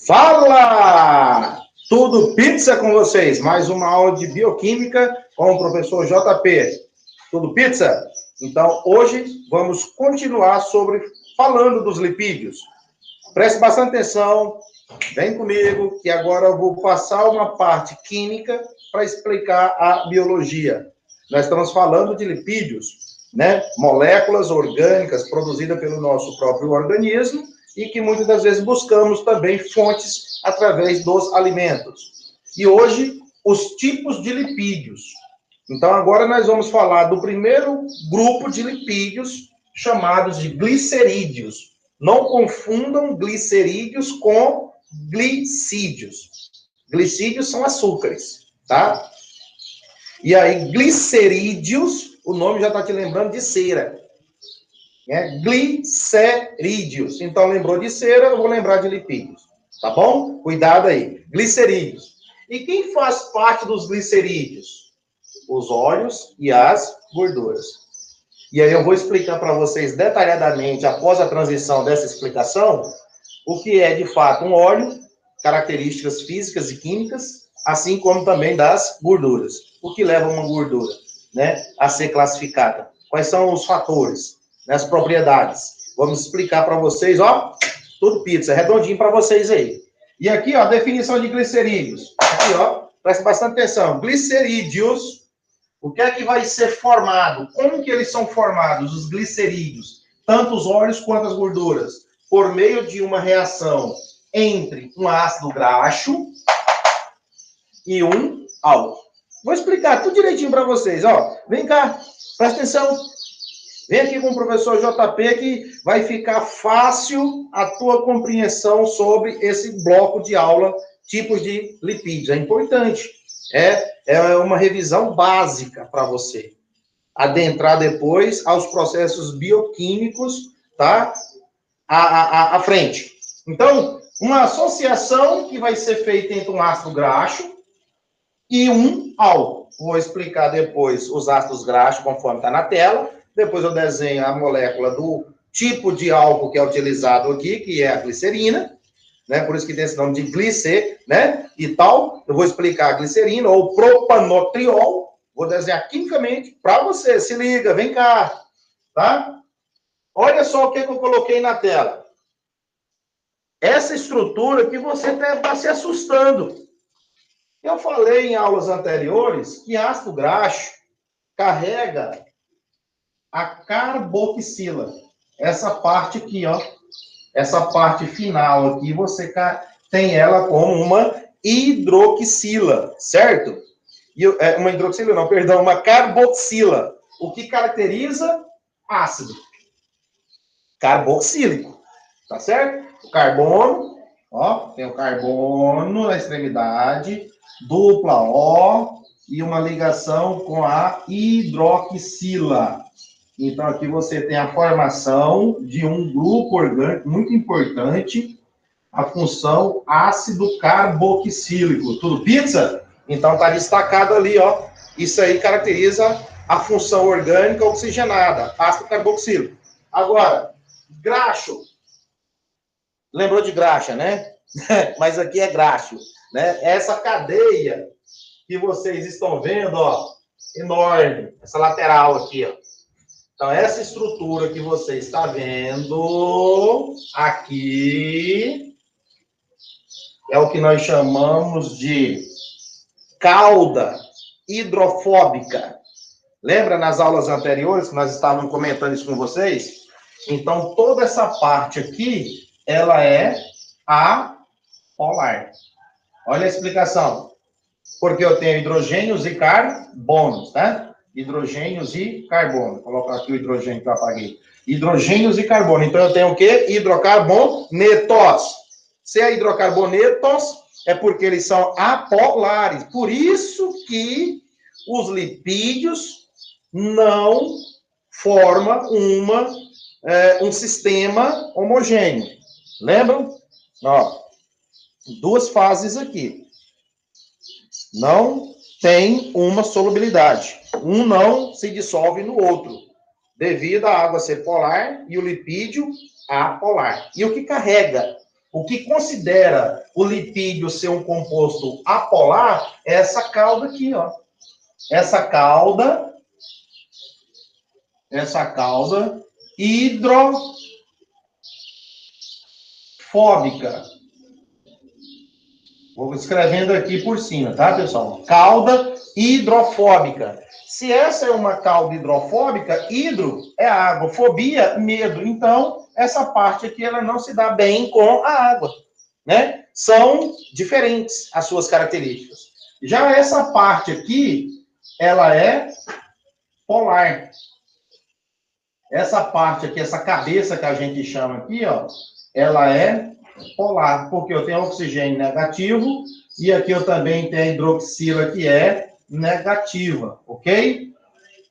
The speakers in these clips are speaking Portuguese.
Fala! Tudo pizza com vocês? Mais uma aula de bioquímica com o professor JP. Tudo pizza? Então, hoje vamos continuar falando dos lipídios. Preste bastante atenção, vem comigo, que agora eu vou passar uma parte química para explicar a biologia. Nós estamos falando de lipídios, né? Moléculas orgânicas produzidas pelo nosso próprio organismo e que muitas das vezes buscamos também fontes através dos alimentos. E hoje, os tipos de lipídios. Então, agora nós vamos falar do primeiro grupo de lipídios, chamados de glicerídeos. Não confundam glicerídeos com glicídios. Glicídios são açúcares, tá? E aí, glicerídeos, o nome já está te lembrando de cera. Glicerídeos. Então, lembrou de cera, eu vou lembrar de lipídios. Tá bom? Cuidado aí. Glicerídeos. E quem faz parte dos glicerídeos? Os óleos e as gorduras. E aí eu vou explicar para vocês detalhadamente, após a transição dessa explicação, o que é, de fato, um óleo, características físicas e químicas, assim como também das gorduras. O que leva uma gordura, né, a ser classificada? Quais são os fatores, né, as propriedades? Vamos explicar para vocês, ó, tudo pizza, redondinho para vocês aí. E aqui, ó, a definição de glicerídeos. Aqui, ó, presta bastante atenção. Glicerídeos, o que é que vai ser formado? Como que eles são formados, os glicerídeos? Tanto os óleos quanto as gorduras. Por meio de uma reação entre um ácido graxo e um álcool. Vou explicar tudo direitinho para vocês, ó. Vem cá, presta atenção. Vem aqui com o professor JP que vai ficar fácil a tua compreensão sobre esse bloco de aula, tipos de lipídios. É importante. É uma revisão básica para você. Adentrar depois aos processos bioquímicos, tá? À frente. Então, uma associação que vai ser feita entre um ácido graxo e um álcool. Vou explicar depois os ácidos graxos, conforme está na tela. Depois eu desenho a molécula do tipo de álcool que é utilizado aqui, que é a glicerina, né? Por isso que tem esse nome de glicer, né? E tal. Eu vou explicar a glicerina, ou propanotriol. Vou desenhar quimicamente para você. Se liga, vem cá, tá? Olha só o que eu coloquei na tela. Essa estrutura que você deve estar se assustando. Eu falei em aulas anteriores que ácido graxo carrega a carboxila. Essa parte aqui, ó. Essa parte final aqui, você tem ela como uma hidroxila, certo? Uma hidroxila não, perdão, uma carboxila. O que caracteriza ácido? Carboxílico, tá certo? O carbono, ó, tem o carbono na extremidade, dupla O e uma ligação com a hidroxila. Então, aqui você tem a formação de um grupo orgânico muito importante, a função ácido carboxílico. Tudo pizza? Então, tá destacado ali, ó. Isso aí caracteriza a função orgânica oxigenada, ácido carboxílico. Agora, graxo. Lembrou de graxa, né? Mas aqui é graxo, né? Essa cadeia que vocês estão vendo, ó, enorme. Essa lateral aqui, ó. Então, essa estrutura que você está vendo aqui é o que nós chamamos de cauda hidrofóbica. Lembra nas aulas anteriores que nós estávamos comentando isso com vocês? Então, toda essa parte aqui, ela é apolar. Olha a explicação. Porque eu tenho hidrogênios e carbonos, tá? Hidrogênios e carbono. Vou colocar aqui o hidrogênio que eu apaguei. Hidrogênios e carbono. Então, eu tenho o quê? Hidrocarbonetos. Se é hidrocarbonetos, é porque eles são apolares. Por isso que os lipídios não formam um sistema homogêneo. Lembram? Ó, duas fases aqui. Não tem uma solubilidade. Um não se dissolve no outro. devido à água ser polar e o lipídio apolar. E o que carrega, o que considera o lipídio ser um composto apolar é essa cauda aqui, ó. Essa cauda hidrofóbica. Vou escrevendo aqui por cima, tá, pessoal? Cauda hidrofóbica. Se essa é uma cauda hidrofóbica, hidro é água, fobia, medo. Então, essa parte aqui, ela não se dá bem com a água, né? São diferentes as suas características. Já essa parte aqui, ela é polar. Essa parte aqui, essa cabeça que a gente chama aqui, ó, ela é polar, porque eu tenho oxigênio negativo e aqui eu também tenho a hidroxila que é negativa, ok?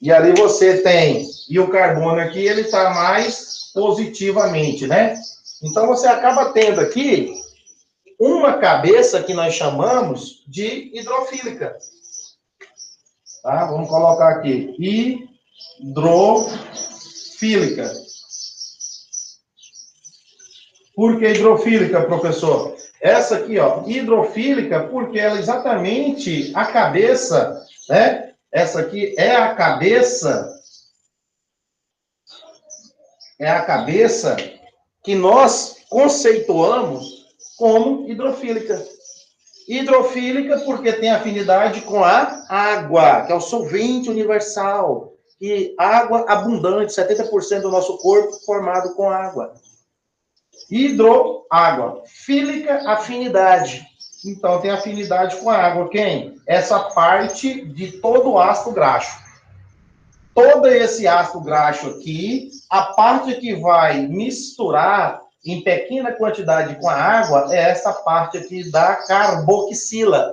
E ali você tem, e o carbono aqui, ele está mais positivamente, né? Então você acaba tendo aqui uma cabeça que nós chamamos de hidrofílica. Tá? Vamos colocar aqui, hidrofílica. Por que hidrofílica, professor? Essa aqui, ó, hidrofílica, porque ela é exatamente a cabeça, né? Essa aqui é a cabeça que nós conceituamos como hidrofílica. Hidrofílica porque tem afinidade com a água, que é o solvente universal. E água abundante, 70% do nosso corpo formado com água. Hidro, água. Fílica, afinidade. Então, tem afinidade com a água. Quem? Essa parte de todo o ácido graxo. Todo esse ácido graxo aqui, a parte que vai misturar em pequena quantidade com a água, é essa parte aqui da carboxila.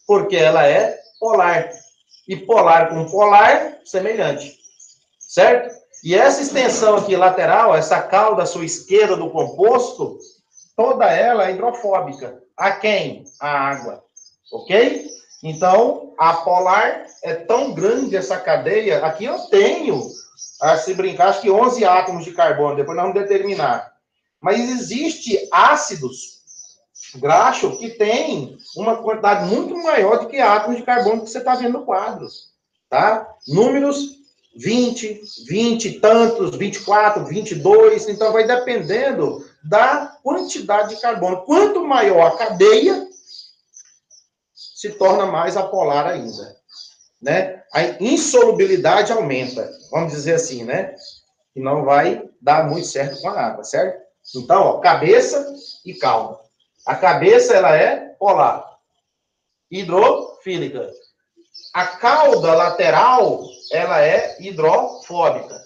Porque ela é polar. E polar com polar, semelhante. Certo? E essa extensão aqui lateral, essa cauda à sua esquerda do composto, toda ela é hidrofóbica. A quem? A água. Ok? Então, a polar é tão grande essa cadeia. Aqui eu tenho, se brincar, acho que 11 átomos de carbono. Depois nós vamos determinar. Mas existe ácidos graxos que tem uma quantidade muito maior do que átomos de carbono que você está vendo no quadro. Tá? Números 20 e tantos, 24, 22, então vai dependendo da quantidade de carbono. Quanto maior a cadeia, se torna mais apolar ainda, né? A insolubilidade aumenta, vamos dizer assim, né? E não vai dar muito certo com a água, certo? Então, ó, cabeça e cauda. A cabeça, ela é polar, hidrofílica. A cauda lateral, ela é hidrofóbica.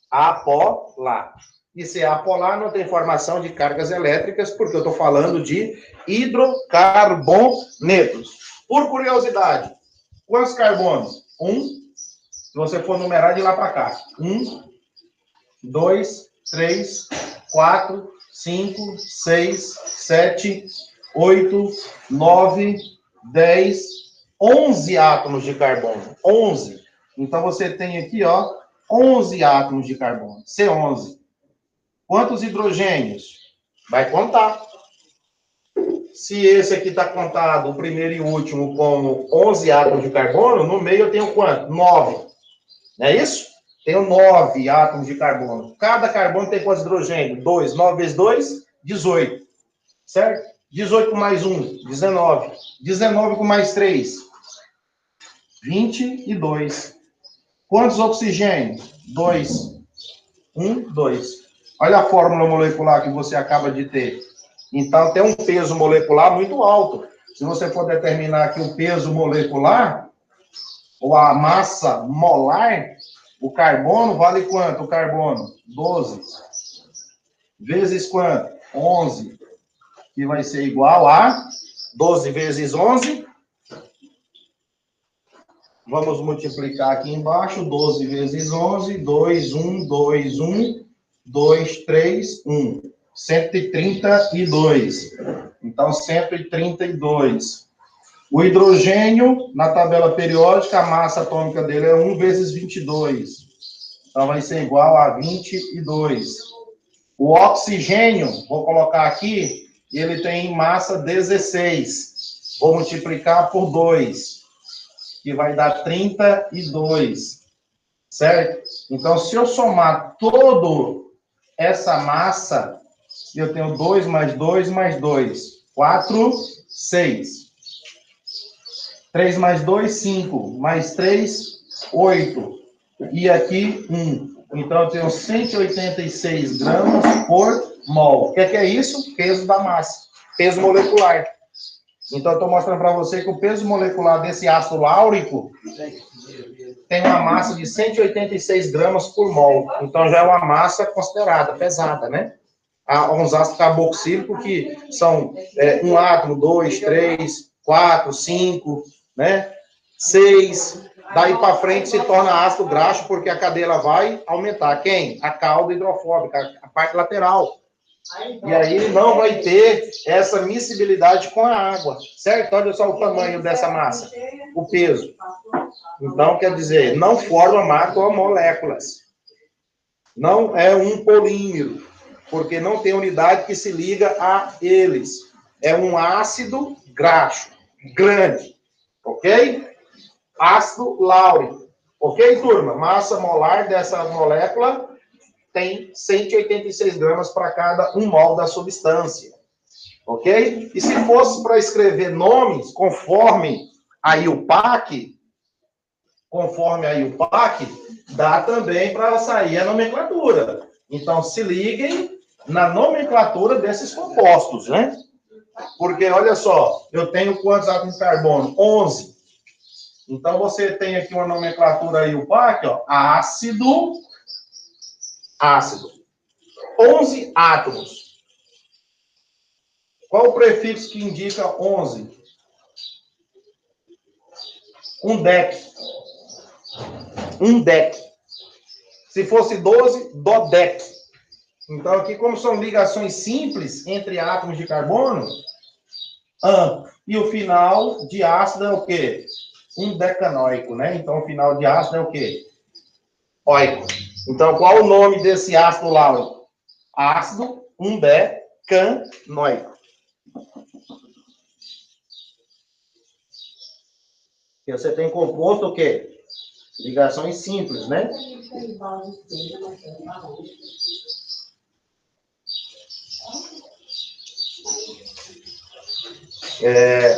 Apolar. E se é apolar, não tem formação de cargas elétricas, porque eu estou falando de hidrocarbonetos. Por curiosidade, quantos carbonos? 1. Se você for numerar de lá para cá. 1, 2, 3, 4, 5, 6, 7, 8, 9, 10, 11 átomos de carbono. 11. Então, você tem aqui, ó, 11 átomos de carbono. C11. Quantos hidrogênios? Vai contar. Se esse aqui está contado, o primeiro e o último, como 11 átomos de carbono, no meio eu tenho quanto? 9. Não é isso? Tenho 9 átomos de carbono. Cada carbono tem quantos hidrogênios? 2. 9 vezes 2, 18. Certo? 18 com mais 1, 19. 19 com mais 3, 22. Quantos oxigênios? 2. 1, 2. Olha a fórmula molecular que você acaba de ter. Então, tem um peso molecular muito alto. Se você for determinar aqui o peso molecular, ou a massa molar, o carbono vale quanto? O carbono? 12. Vezes quanto? 11. Que vai ser igual a 12 vezes 11. Vamos multiplicar aqui embaixo. 12 vezes 11. 2, 1, 2, 1. 2, 3, 1. 132. Então, 132. O hidrogênio, na tabela periódica, a massa atômica dele é 1 vezes 22. Então, vai ser igual a 22. O oxigênio, vou colocar aqui, ele tem massa 16. Vou multiplicar por 2, que vai dar 32. Certo? Então, se eu somar toda essa massa, eu tenho 2 mais 2 mais 2. 4, 6. 3 mais 2, 5. Mais 3, 8. E aqui, 1. Então, eu tenho 186 gramas por mol. O que é isso? Peso da massa. Peso molecular. Então, eu estou mostrando para você que o peso molecular desse ácido láurico tem uma massa de 186 gramas por mol. Então, já é uma massa considerada pesada, né? Há uns ácidos carboxílicos que são um átomo, 2, 3, 4, 5, né? 6. Daí para frente se torna ácido graxo, porque a cadeia vai aumentar. Quem? A cauda hidrofóbica, a parte lateral. E aí não vai ter essa miscibilidade com a água, certo? Olha só o tamanho dessa massa, o peso. Então, quer dizer, não forma macromoléculas. Não é um polímero, porque não tem unidade que se liga a eles. É um ácido graxo, grande, ok? Ácido láurico, ok, turma? Massa molar dessa molécula tem 186 gramas para cada 1 mol da substância, ok? E se fosse para escrever nomes conforme a IUPAC, dá também para sair a nomenclatura. Então, se liguem na nomenclatura desses compostos, né? Porque, olha só, eu tenho quantos átomos de carbono? 11. Então, você tem aqui uma nomenclatura IUPAC, ó, ácido. 11 átomos. Qual o prefixo que indica 11? Um deck. Se fosse 12, dodec. Então, aqui, como são ligações simples entre átomos de carbono, e o final de ácido é o quê? Um decanoico, né? Então, o final de ácido é o quê? Oico. Então, qual o nome desse ácido láurico? Ácido undecanoico. E você tem composto o quê? Ligações simples, né?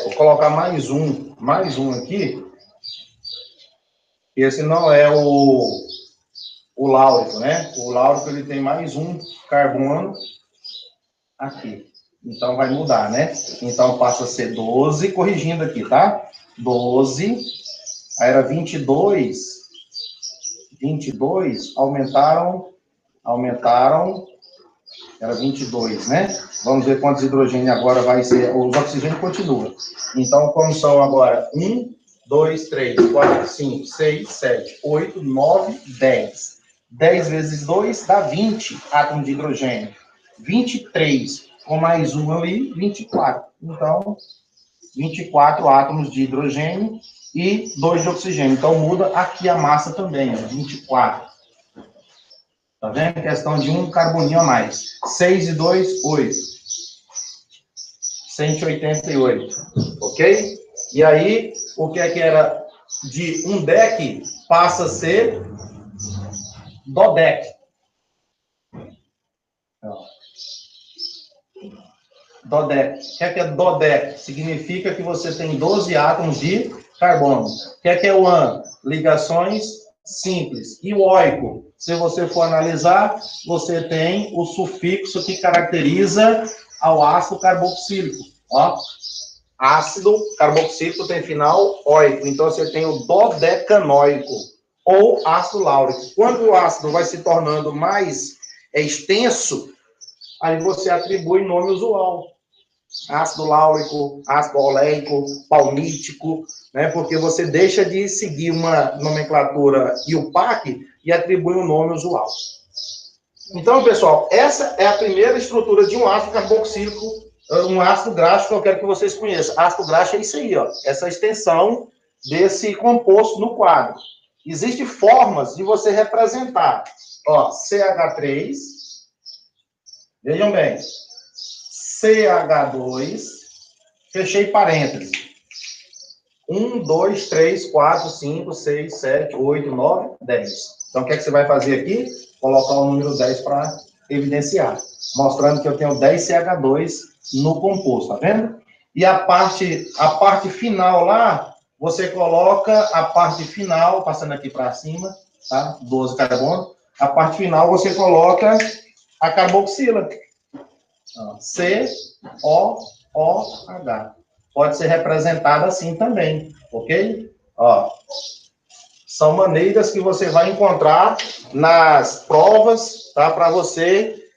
Vou colocar mais um aqui. Esse não é o láurico, né? O láurico, ele tem mais um carbono aqui. Então, vai mudar, né? Então, passa a ser 12, corrigindo aqui, tá? 12, aí era 22, aumentaram, era 22, né? Vamos ver quantos hidrogênio agora vai ser, os oxigênios continuam. Então, como são agora? 1, 2, 3, 4, 5, 6, 7, 8, 9, 10. 10 vezes 2 dá 20 átomos de hidrogênio. 23, com mais um ali, 24. Então, 24 átomos de hidrogênio e 2 de oxigênio. Então, muda aqui a massa também, 24. Tá vendo? Questão de um carboninho a mais. 6 e 2, 8. 188. Ok? E aí, o que é que era de um deck passa a ser dodec. Dodec. O que é dodec? Significa que você tem 12 átomos de carbono. O que é o AN? Ligações simples. E o oico? Se você for analisar, você tem o sufixo que caracteriza ao ácido carboxílico. Ó. Ácido carboxílico tem final oico. Então, você tem o dodecanoico, ou ácido láurico. Quando o ácido vai se tornando mais extenso, aí você atribui nome usual. Ácido láurico, ácido oleico, palmítico, né? Porque você deixa de seguir uma nomenclatura IUPAC e atribui um nome usual. Então, pessoal, essa é a primeira estrutura de um ácido carboxílico, um ácido graxo que eu quero que vocês conheçam. Ácido graxo é isso aí, ó, essa extensão desse composto no quadro. Existem formas de você representar. Ó, CH3. Vejam bem. CH2. Fechei parênteses. 1, 2, 3, 4, 5, 6, 7, 8, 9, 10. Então, o que é que você vai fazer aqui? Colocar o número 10 para evidenciar. Mostrando que eu tenho 10 CH2 no composto, tá vendo? E a parte final lá, você coloca a parte final, passando aqui para cima, tá? 12 carbono. A parte final, você coloca a carboxila. C-O-O-H. Pode ser representada assim também, ok? Ó, são maneiras que você vai encontrar nas provas, tá? Para você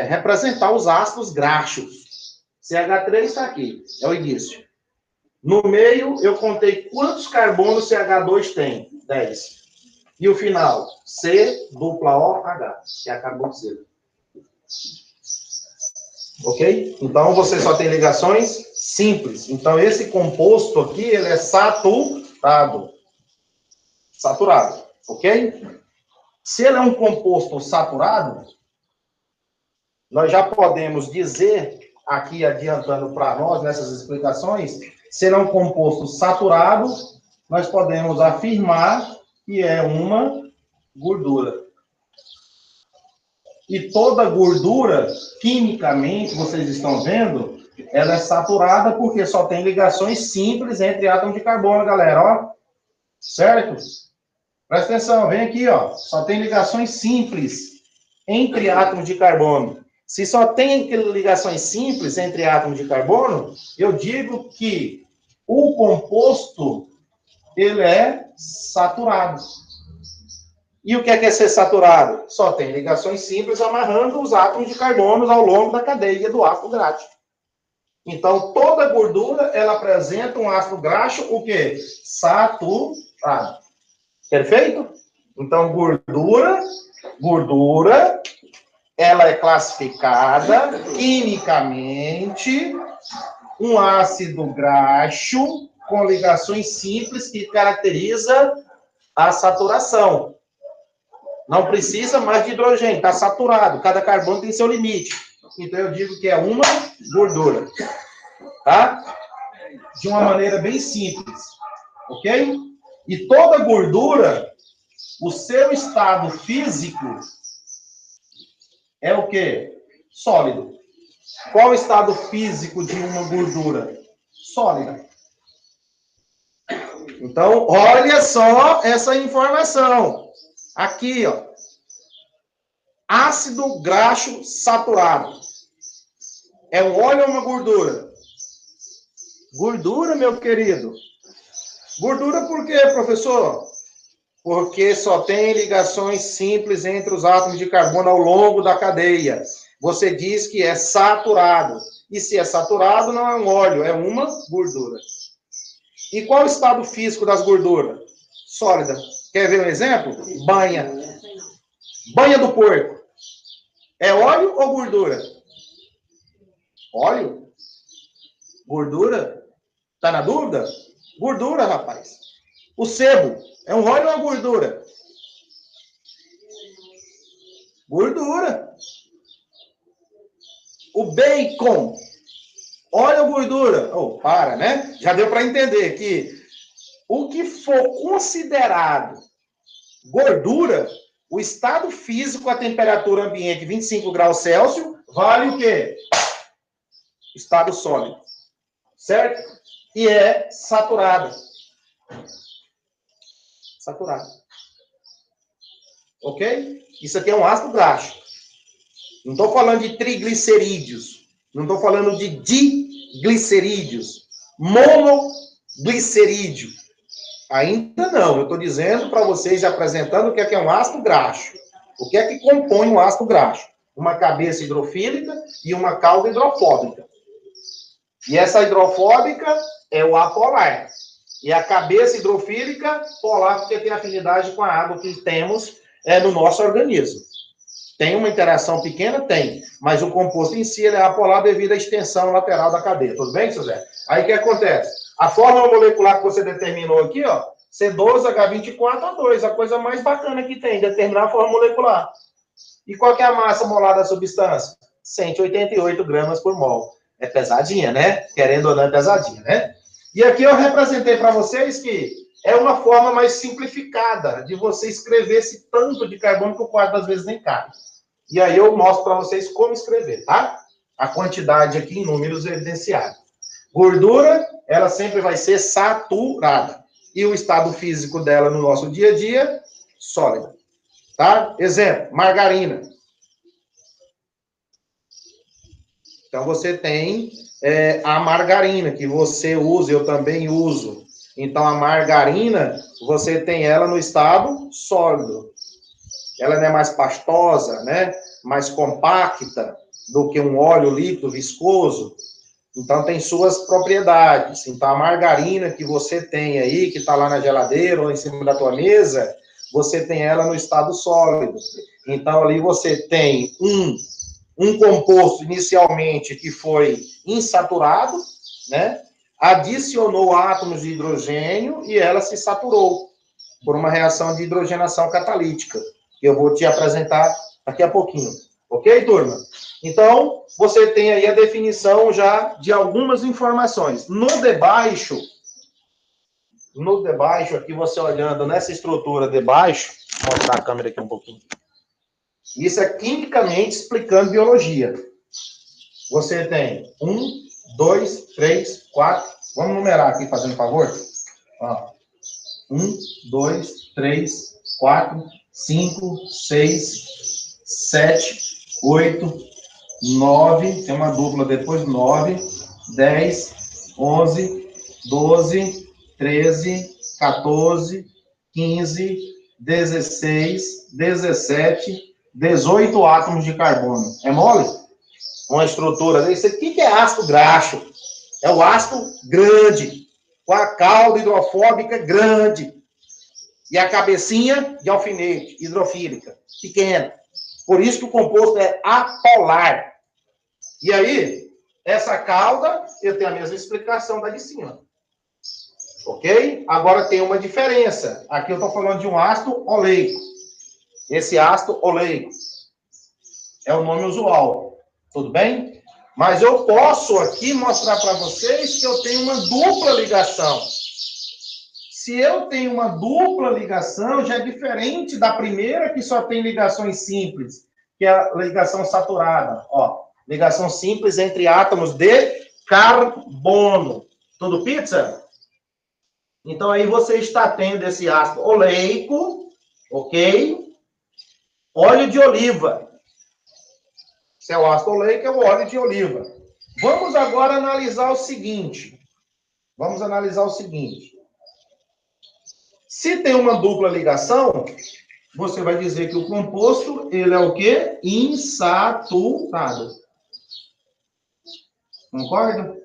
representar os ácidos graxos. CH3 está aqui, é o início. No meio, eu contei quantos carbonos CH2 tem? 10. E o final? C-O-H, que é a carboxila. Ok? Então, você só tem ligações simples. Então, esse composto aqui, ele é saturado. Saturado. Ok? Se ele é um composto saturado, nós já podemos dizer, aqui adiantando para nós, nessas explicações, se ele é um composto saturado, nós podemos afirmar que é uma gordura. E toda gordura, quimicamente, vocês estão vendo, ela é saturada porque só tem ligações simples entre átomos de carbono, galera, ó. Certo? Presta atenção, vem aqui, ó. Só tem ligações simples entre átomos de carbono. Se só tem ligações simples entre átomos de carbono, eu digo que o composto, ele é saturado. E o que é ser saturado? Só tem ligações simples amarrando os átomos de carbono ao longo da cadeia do ácido graxo. Então, toda gordura, ela apresenta um ácido graxo, o quê? Saturado. Perfeito? Então, gordura, ela é classificada quimicamente um ácido graxo com ligações simples que caracteriza a saturação. Não precisa mais de hidrogênio, está saturado. Cada carbono tem seu limite. Então, eu digo que é uma gordura. Tá? De uma maneira bem simples. Ok? E toda gordura, o seu estado físico é o quê? Sólido. Qual o estado físico de uma gordura? Sólida. Então, olha só essa informação. Aqui, ó. Ácido graxo saturado. É um óleo ou uma gordura? Gordura, meu querido. Gordura por quê, professor? Porque só tem ligações simples entre os átomos de carbono ao longo da cadeia. Você diz que é saturado. E se é saturado, não é um óleo, é uma gordura. E qual é o estado físico das gorduras? Sólida. Quer ver um exemplo? Banha. Banha do porco. É óleo ou gordura? Óleo? Gordura? Tá na dúvida? Gordura, rapaz. O sebo é um óleo ou uma gordura? Gordura. O bacon, óleo ou gordura? Oh, para, né? Já deu para entender que o que for considerado gordura, o estado físico, a temperatura ambiente 25 graus Celsius, vale o quê? Estado sólido. Certo? E é saturada. Saturada. Ok? Isso aqui é um ácido graxo. Não estou falando de triglicerídeos. Não estou falando de diglicerídeos. Monoglicerídeo. Ainda não. Eu estou dizendo para vocês, apresentando o que é um ácido graxo. O que é que compõe um ácido graxo? Uma cabeça hidrofílica e uma cauda hidrofóbica. E essa hidrofóbica é o apolar. E a cabeça hidrofílica, polar, porque tem afinidade com a água que temos no nosso organismo. Tem uma interação pequena? Tem. Mas o composto em si ele é apolar devido à extensão lateral da cadeia. Tudo bem, seu Zé? Aí o que acontece? A fórmula molecular que você determinou aqui, ó, C12H24O2, a coisa mais bacana que tem, determinar a forma molecular. E qual que é a massa molar da substância? 188 gramas por mol. É pesadinha, né? Querendo ou não, é pesadinha, né? E aqui eu representei para vocês que é uma forma mais simplificada de você escrever esse tanto de carbono que o quadro às vezes nem cabe. E aí eu mostro para vocês como escrever, tá? A quantidade aqui em números evidenciados. Gordura, ela sempre vai ser saturada. E o estado físico dela no nosso dia a dia, sólida. Tá? Exemplo, margarina. Então, você tem a margarina, que você usa, eu também uso. Então, a margarina, você tem ela no estado sólido. Ela não é mais pastosa, né? Mais compacta do que um óleo líquido viscoso. Então, tem suas propriedades. Então, a margarina que você tem aí, que está lá na geladeira ou em cima da tua mesa, você tem ela no estado sólido. Então, ali você tem um composto inicialmente que foi insaturado, né? Adicionou átomos de hidrogênio e ela se saturou por uma reação de hidrogenação catalítica, que eu vou te apresentar daqui a pouquinho. Ok, turma? Então, você tem aí a definição já de algumas informações. No debaixo, aqui você olhando nessa estrutura debaixo, vou mostrar a câmera aqui um pouquinho. Isso é quimicamente explicando biologia. Você tem 1, 2, 3, 4. Vamos numerar aqui, fazendo favor? 1, 2, 3, 4, 5, 6, 7, 8, 9. Tem uma dupla depois, 9, 10, 11, 12, 13, 14, 15, 16, 17, 18 átomos de carbono. É mole? Uma estrutura desse. O que é ácido graxo? É o ácido grande, com a cauda hidrofóbica grande. E a cabecinha de alfinete, hidrofílica, pequena. Por isso que o composto é apolar. E aí, essa cauda, eu tenho a mesma explicação da de cima. Ok? Agora tem uma diferença. Aqui eu estou falando de um ácido oleico. Esse ácido oleico é o nome usual. Tudo bem? Mas eu posso aqui mostrar para vocês que eu tenho uma dupla ligação. Se eu tenho uma dupla ligação, já é diferente da primeira, que só tem ligações simples, que é a ligação saturada. Ó, ligação simples entre átomos de carbono. Tudo pizza? Então, aí você está tendo esse ácido oleico, ok? Óleo de oliva. Se é o ácido oleico, é o óleo de oliva. Vamos agora analisar o seguinte. Se tem uma dupla ligação, você vai dizer que o composto, ele é o quê? Insaturado. Concorda?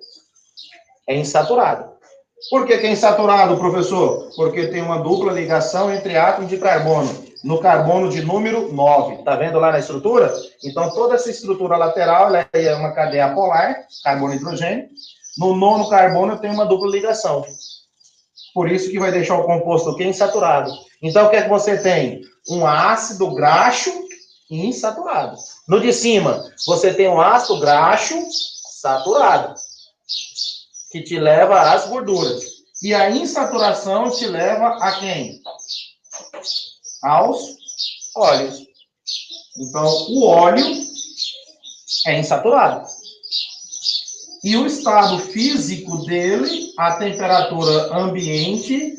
É insaturado. Por que é insaturado, professor? Porque tem uma dupla ligação entre átomos de carbono. No carbono de número 9. Tá vendo lá na estrutura? Então, toda essa estrutura lateral ela é uma cadeia polar, carbono e hidrogênio. No nono carbono tem uma dupla ligação. Por isso que vai deixar o composto aqui insaturado. Então, o que é que você tem? Um ácido graxo insaturado. No de cima, você tem um ácido graxo saturado, que te leva às gorduras. E a insaturação te leva a quem? Aos óleos. Então, o óleo é insaturado. E o estado físico dele, a temperatura ambiente,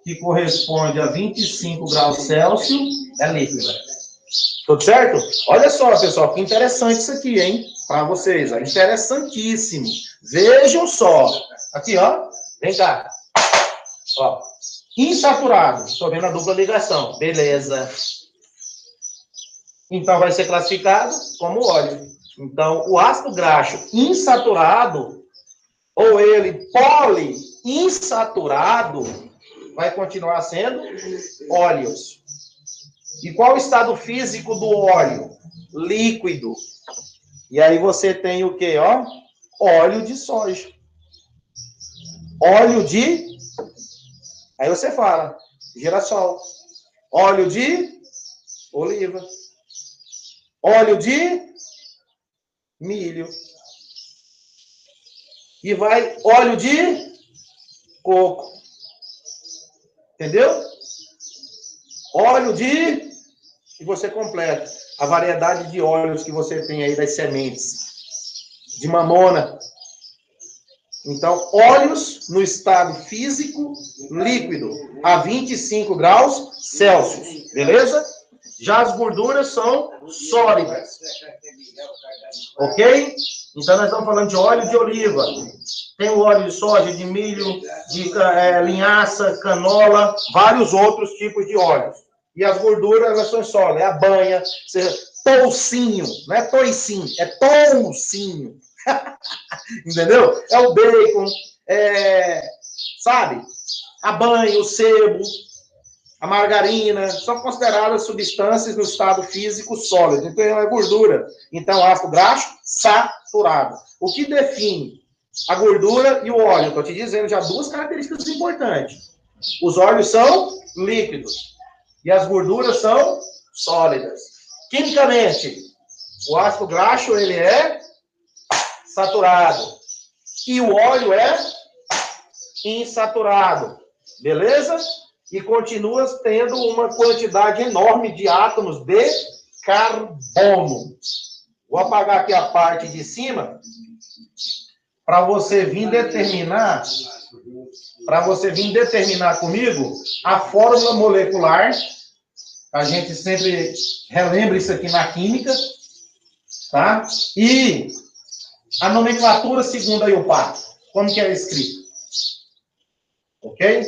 que corresponde a 25 graus Celsius, é líquida. Tudo certo? Olha só, pessoal, que interessante isso aqui, hein? Para vocês, ó, interessantíssimo. Vejam só. Aqui, ó. Vem cá. Ó. Insaturado. Estou vendo a dupla ligação. Beleza. Então, vai ser classificado como óleo. Então, o ácido graxo insaturado, ou ele poliinsaturado, vai continuar sendo óleos. E qual o estado físico do óleo? Líquido. E aí você tem o quê, ó? Óleo de soja. Óleo de Aí você fala, girassol, óleo de oliva, óleo de milho, e vai óleo de coco, entendeu? Óleo de... E você completa a variedade de óleos que você tem aí das sementes de mamona. Então, óleos no estado físico líquido, a 25 graus Celsius, beleza? Já as gorduras são sólidas. Ok? Então, nós estamos falando de óleo de oliva. Tem o óleo de soja, de milho, de linhaça, canola, vários outros tipos de óleos. E as gorduras, elas são sólidas. É a banha, toucinho, não é toicinho, é toucinho. Entendeu? É o bacon, sabe? A banha, o sebo, a margarina, são consideradas substâncias no estado físico sólido. Então, é gordura. Então, ácido graxo saturado. O que define a gordura e o óleo? Estou te dizendo já duas características importantes. Os óleos são líquidos e as gorduras são sólidas. Quimicamente, o ácido graxo, ele é saturado. E o óleo é insaturado. Beleza? E continua tendo uma quantidade enorme de átomos de carbono. Vou apagar aqui a parte de cima para você vir determinar comigo a fórmula molecular. A gente sempre relembra isso aqui na química, tá? E a nomenclatura segundo a IUPAC, como que é escrito? Ok?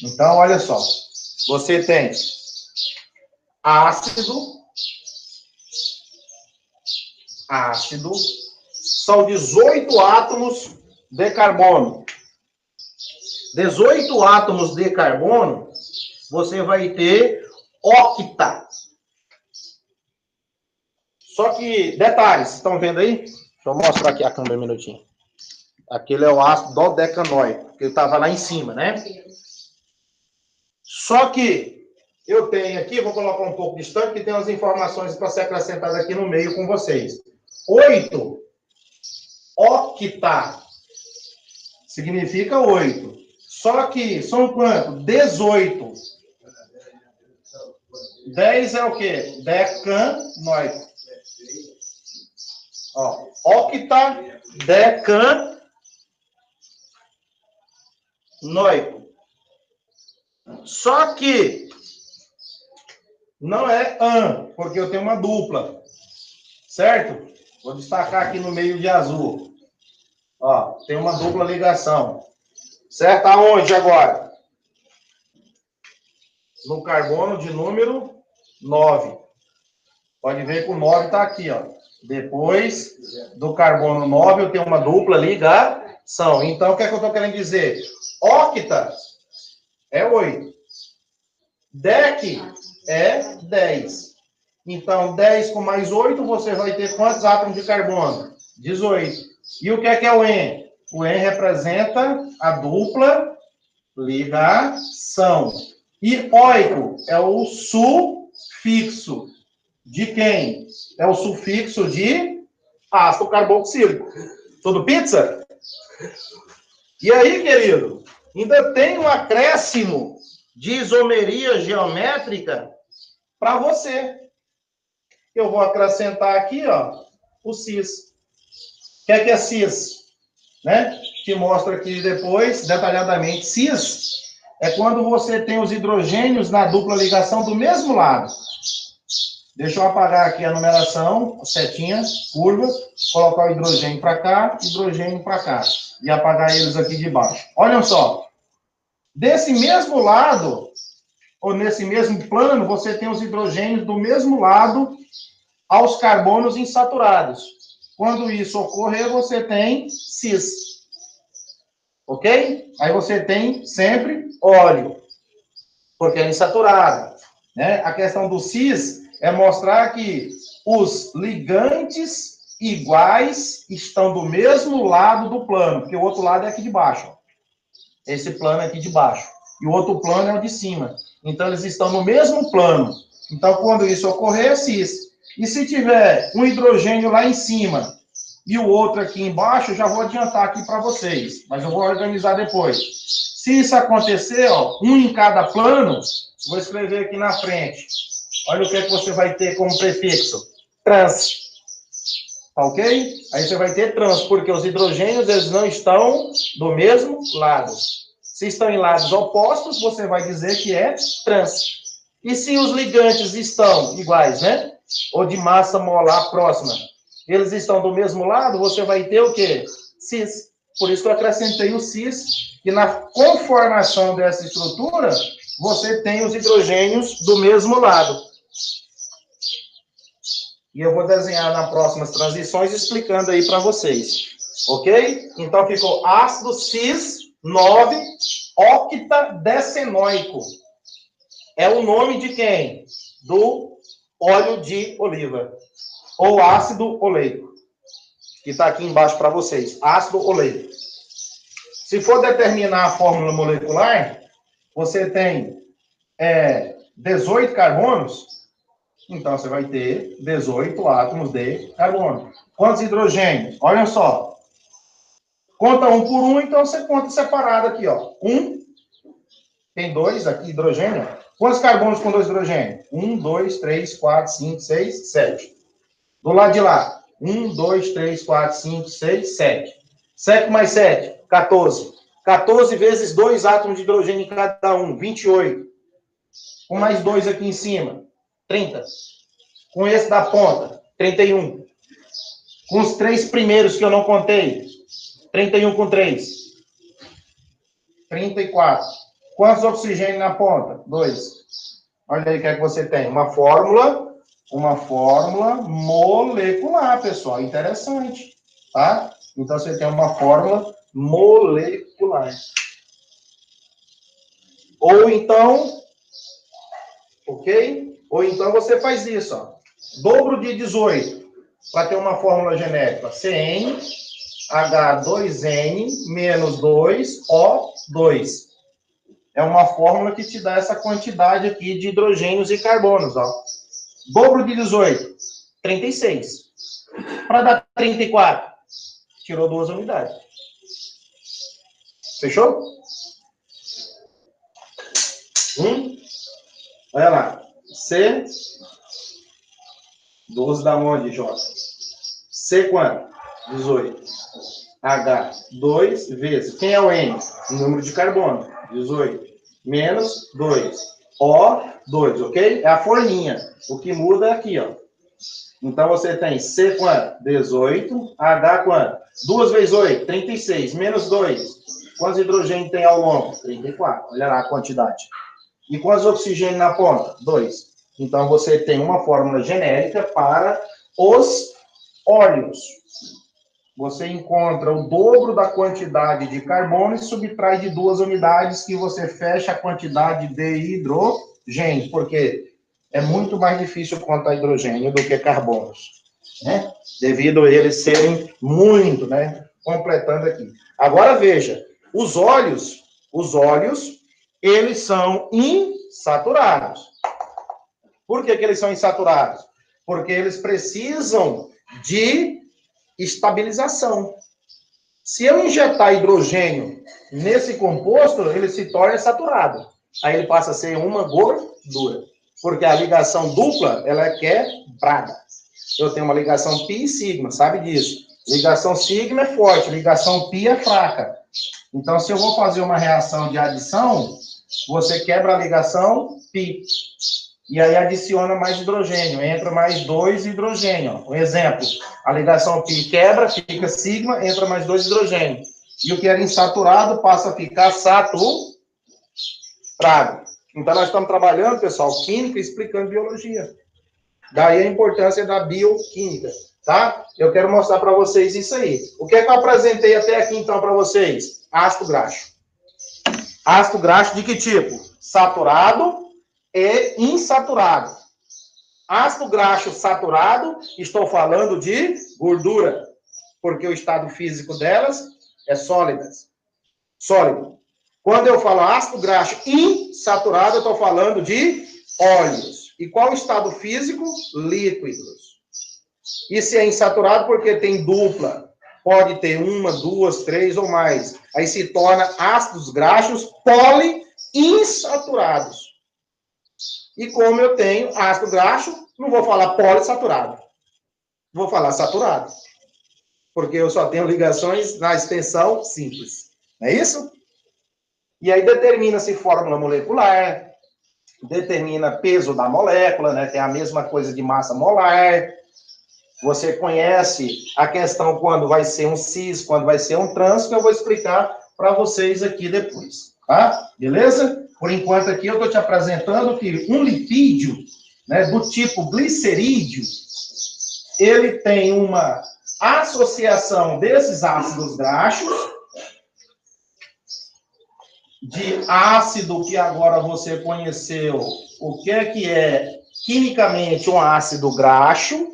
Então, olha só. Você tem ácido, são 18 átomos de carbono. 18 átomos de carbono, você vai ter octa. Só que, detalhes, estão vendo aí? Deixa eu mostrar aqui a câmera um minutinho. Aquele é o ácido dodecanoico, que estava lá em cima, né? Só que eu tenho aqui, vou colocar um pouco distante, que tem umas informações para ser acrescentadas aqui no meio com vocês. 8 octa significa 8. Só que são quanto? 18. 10 é o quê? Decanoico. Ó, octa decanoico. Só que não é an, porque eu tenho uma dupla. Certo? Vou destacar aqui no meio de azul. Ó, tem uma dupla ligação. Certo? Aonde agora? No carbono de número 9. Pode ver que o 9 está aqui, ó. Depois do carbono 9, eu tenho uma dupla ligação. Então, o que é que eu estou querendo dizer? Octa é 8. Dec é 10. Então, 10 com mais 8, você vai ter quantos átomos de carbono? 18. E o que é o En? O En representa a dupla ligação. E oico é o sufixo de quem? É o sufixo de ácido carboxílico. Tudo pizza? E aí, querido, ainda tem um acréscimo de isomeria geométrica para você. Eu vou acrescentar aqui, ó, o cis. O que é cis? Né? Que mostra aqui depois, detalhadamente, cis é quando você tem os hidrogênios na dupla ligação do mesmo lado. Deixa eu apagar aqui a numeração, setinha, curva, colocar o hidrogênio para cá, hidrogênio para cá, e apagar eles aqui de baixo. Olha só, desse mesmo lado, ou nesse mesmo plano, você tem os hidrogênios do mesmo lado aos carbonos insaturados. Quando isso ocorrer, você tem cis. Ok? Aí você tem sempre óleo, porque é insaturado. Né? A questão do cis é mostrar que os ligantes iguais estão do mesmo lado do plano, porque o outro lado é aqui de baixo. Esse plano aqui de baixo. E o outro plano é o de cima. Então, eles estão no mesmo plano. Então, quando isso ocorrer, é cis. E se tiver um hidrogênio lá em cima e o outro aqui embaixo, eu já vou adiantar aqui para vocês. Mas eu vou organizar depois. Se isso acontecer, ó, um em cada plano, vou escrever aqui na frente. Olha o que é que você vai ter como prefixo. Trans. Tá ok? Aí você vai ter trans, porque os hidrogênios, eles não estão do mesmo lado. Se estão em lados opostos, você vai dizer que é trans. E se os ligantes estão iguais, né? Ou de massa molar próxima, eles estão do mesmo lado, você vai ter o quê? Cis. Por isso que eu acrescentei o cis, que na conformação dessa estrutura, você tem os hidrogênios do mesmo lado. E eu vou desenhar nas próximas transições explicando aí para vocês. Ok? Então ficou ácido cis 9 octadecenoico. É o nome de quem? Do óleo de oliva. Ou ácido oleico. Que está aqui embaixo para vocês. Ácido oleico. Se for determinar a fórmula molecular, você tem 18 carbonos. Então, você vai ter 18 átomos de carbono. Quantos hidrogênios? Olha só. Conta um por um, então você conta separado aqui, ó. Tem 2 aqui, hidrogênio. Quantos carbonos com 2 hidrogênios? 1, 2, 3, 4, 5, 6, 7. Do lado de lá. 1, 2, 3, 4, 5, 6, 7. 7 mais 7, 14. 14 vezes 2 átomos de hidrogênio em cada um, 28. Com mais 2 aqui em cima, 30. Com esse da ponta, 31. Com os 3 primeiros que eu não contei, 31 com 3. 34. Quantos oxigênios na ponta? 2. Olha aí o que é que você tem. Uma fórmula molecular, pessoal. Interessante, tá? Então, você tem uma fórmula molecular. Ou então, ok? Ou então você faz isso, ó. Dobro de 18, para ter uma fórmula genérica. CN, H2N, menos 2O2. É uma fórmula que te dá essa quantidade aqui de hidrogênios e carbonos, ó. Dobro de 18, 36. Para dar 34, tirou 2 unidades. Fechou? Olha lá. C, 12 da onde, J? C quanto? 18. H, 2 vezes. Quem é o N? O número de carbono. 18. Menos 2. O, 2, ok? É a forminha. O que muda é aqui, ó. Então, você tem C quanto? 18. H quanto? 2 vezes 8, 36. Menos 2. Quantos hidrogênios tem ao longo? 34. Olha lá a quantidade. E quantos oxigênios na ponta? 2. Então, você tem uma fórmula genérica para os óleos. Você encontra o dobro da quantidade de carbono e subtrai de 2 unidades que você fecha a quantidade de hidrogênio, porque é muito mais difícil contar hidrogênio do que carbonos, né? Devido a eles serem muito, né? Completando aqui. Agora, veja, os óleos, eles são insaturados. Por que eles são insaturados? Porque eles precisam de estabilização. Se eu injetar hidrogênio nesse composto, ele se torna saturado. Aí ele passa a ser uma gordura. Porque a ligação dupla, ela é quebrada. Eu tenho uma ligação π e sigma, sabe disso? Ligação sigma é forte, ligação π é fraca. Então, se eu vou fazer uma reação de adição, você quebra a ligação π. E aí adiciona mais hidrogênio, entra mais 2 hidrogênio. Um exemplo, a ligação π quebra, fica sigma, entra mais 2 hidrogênio. E o que era insaturado passa a ficar saturado. Então, nós estamos trabalhando, pessoal, química, explicando biologia. Daí a importância da bioquímica, tá? Eu quero mostrar para vocês isso aí. O que é que eu apresentei até aqui, então, para vocês? Ácido graxo. Ácido graxo de que tipo? Saturado e insaturado. Ácido graxo saturado, estou falando de gordura, porque o estado físico delas é sólido. Quando eu falo ácido graxo insaturado, eu estou falando de óleos. E qual o estado físico? Líquidos. E se é insaturado, porque tem dupla. Pode ter uma, duas, três ou mais. Aí se torna ácidos graxos poliinsaturados. E como eu tenho ácido graxo, não vou falar polissaturado. Vou falar saturado. Porque eu só tenho ligações na extensão simples. Não é isso? E aí determina-se fórmula molecular, determina peso da molécula, né? Tem a mesma coisa de massa molar. Você conhece a questão quando vai ser um cis, quando vai ser um trans, que eu vou explicar para vocês aqui depois, tá? Beleza? Por enquanto aqui eu estou te apresentando que um lipídio, né, do tipo glicerídeo, ele tem uma associação desses ácidos graxos, de ácido que agora você conheceu, o que é quimicamente um ácido graxo,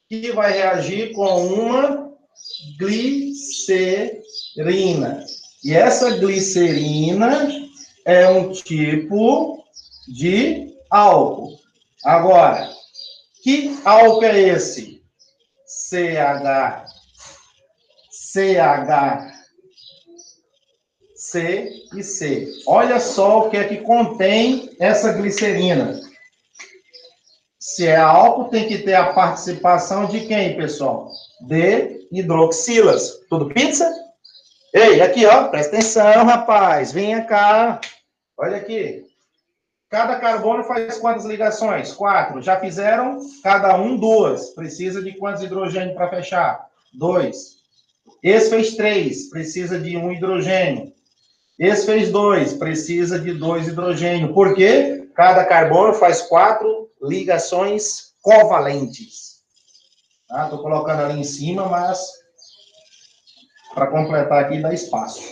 que vai reagir com uma glicerina. E essa glicerina é um tipo de álcool. Agora, que álcool é esse? CH, C e C. Olha só o que é que contém essa glicerina. Se é álcool, tem que ter a participação de quem, pessoal? De hidroxilas. Tudo pizza? Ei, aqui, ó, presta atenção, rapaz. Venha cá. Olha aqui. Cada carbono faz quantas ligações? 4. Já fizeram? Cada um 2. Precisa de quantos hidrogênios para fechar? 2. Esse fez 3. Precisa de 1 hidrogênio. Esse fez 2. Precisa de 2 hidrogênios. Por quê? Cada carbono faz 4 ligações covalentes. Tá? Estou colocando ali em cima, mas para completar aqui dá espaço.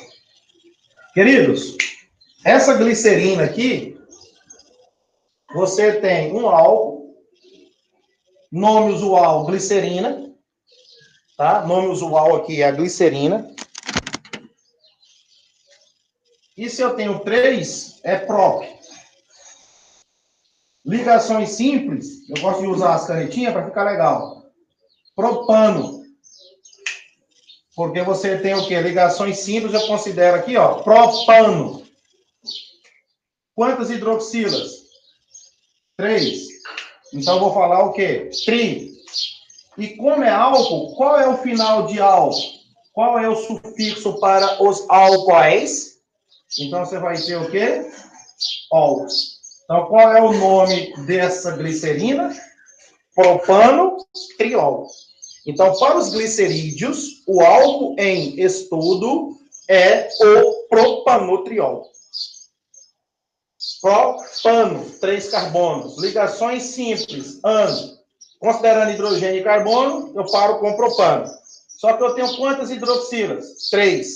Queridos, essa glicerina aqui, você tem um álcool, nome usual glicerina, tá? Nome usual aqui é a glicerina. E se eu tenho 3, é prop. Ligações simples, eu gosto de usar as canetinhas para ficar legal. Propano. Porque você tem o quê? Ligações simples, eu considero aqui, ó, propano. Quantas hidroxilas? 3. Então, eu vou falar o quê? Tri. E como é álcool, qual é o final de álcool? Qual é o sufixo para os álcoois? Então, você vai ter o quê? Ol. Então, qual é o nome dessa glicerina? Propano-triol. Então, para os glicerídeos, o álcool em estudo é o propanotriol. Propano, 3 carbonos. Ligações simples, ano. Considerando hidrogênio e carbono, eu paro com propano. Só que eu tenho quantas hidroxilas? 3.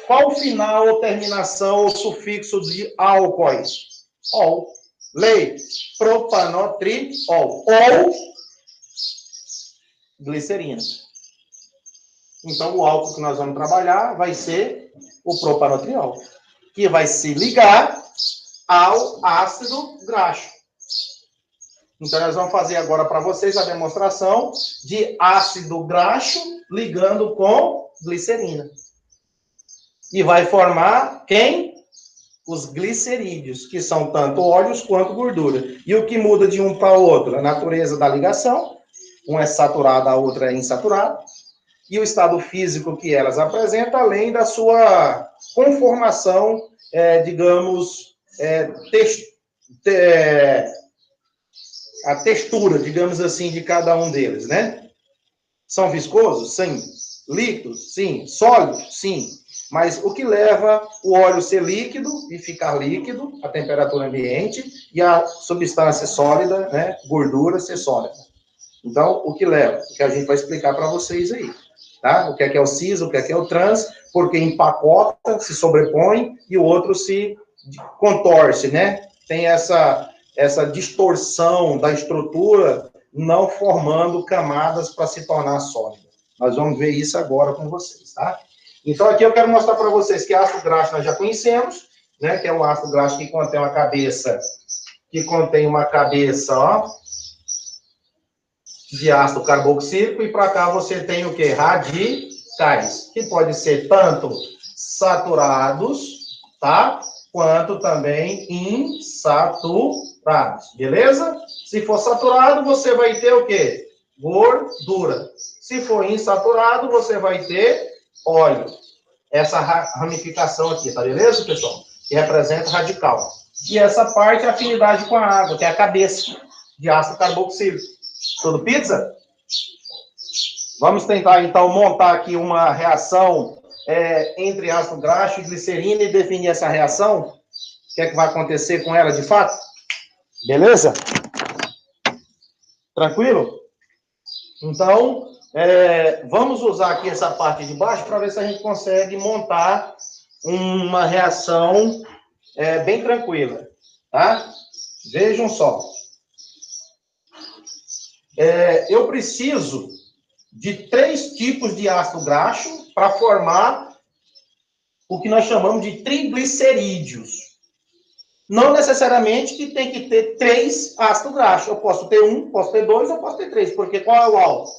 Qual o final ou terminação ou sufixo de álcoois? Ol. Lei. Propanotriol. Ou glicerina. Então, o álcool que nós vamos trabalhar vai ser o propanotriol, que vai se ligar ao ácido graxo. Então, nós vamos fazer agora para vocês a demonstração de ácido graxo ligando com glicerina. E vai formar quem? Os glicerídeos, que são tanto óleos quanto gordura. E o que muda de um para o outro? A natureza da ligação. Um é saturado, a outra é insaturada. E o estado físico que elas apresentam, além da sua conformação, digamos, a textura, digamos assim, de cada um deles, né? São viscosos? Sim. Líquidos? Sim. Sólidos? Sim. Mas o que leva o óleo a ser líquido e ficar líquido, a temperatura ambiente, e a substância sólida, né, gordura, ser sólida. Então, o que leva? O que a gente vai explicar para vocês aí. Tá? O que é o cis, o que é o trans, porque empacota, se sobrepõe, e o outro se contorce, né? Tem essa distorção da estrutura, não formando camadas para se tornar sólida. Nós vamos ver isso agora com vocês, tá? Então, aqui eu quero mostrar para vocês que ácido graxo nós já conhecemos, né? Que é um ácido graxo que contém uma cabeça, ó, de ácido carboxílico, e para cá você tem o quê? Radicais, que pode ser tanto saturados, tá? Quanto também insaturados, beleza? Se for saturado, você vai ter o quê? Gordura. Se for insaturado, você vai ter óleo. Essa ramificação aqui, tá beleza, pessoal? Que representa radical. E essa parte é a afinidade com a água, que é a cabeça de ácido carboxílico. Tudo pizza? Vamos tentar, então, montar aqui uma reação entre ácido graxo e glicerina e definir essa reação. O que é que vai acontecer com ela de fato? Beleza? Tranquilo? Então, vamos usar aqui essa parte de baixo para ver se a gente consegue montar uma reação bem tranquila, tá? Vejam só. Eu preciso de 3 tipos de ácido graxo para formar o que nós chamamos de triglicerídeos. Não necessariamente que tem que ter 3 ácidos graxos. Eu posso ter 1, posso ter 2, eu posso ter 3. Porque qual é o álcool?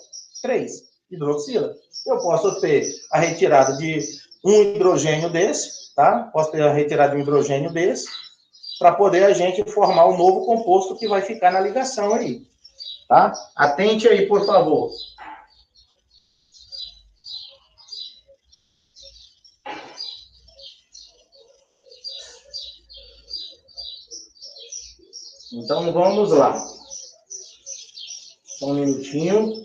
3. Hidroxila. Eu posso ter a retirada de um hidrogênio desse, tá? Posso ter a retirada de um hidrogênio desse, para poder a gente formar um novo composto que vai ficar na ligação aí, tá? Atente aí, por favor. Então, vamos lá. Só um minutinho.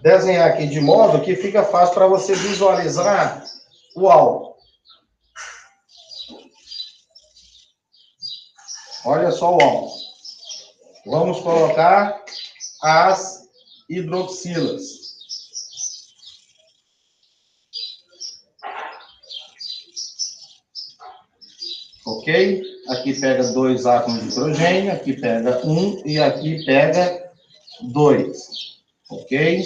Desenhar aqui de modo que fica fácil para você visualizar o álcool. Olha só o álcool. Vamos colocar as hidroxilas. Ok? Aqui pega 2 átomos de hidrogênio, aqui pega 1 e aqui pega 2. Ok?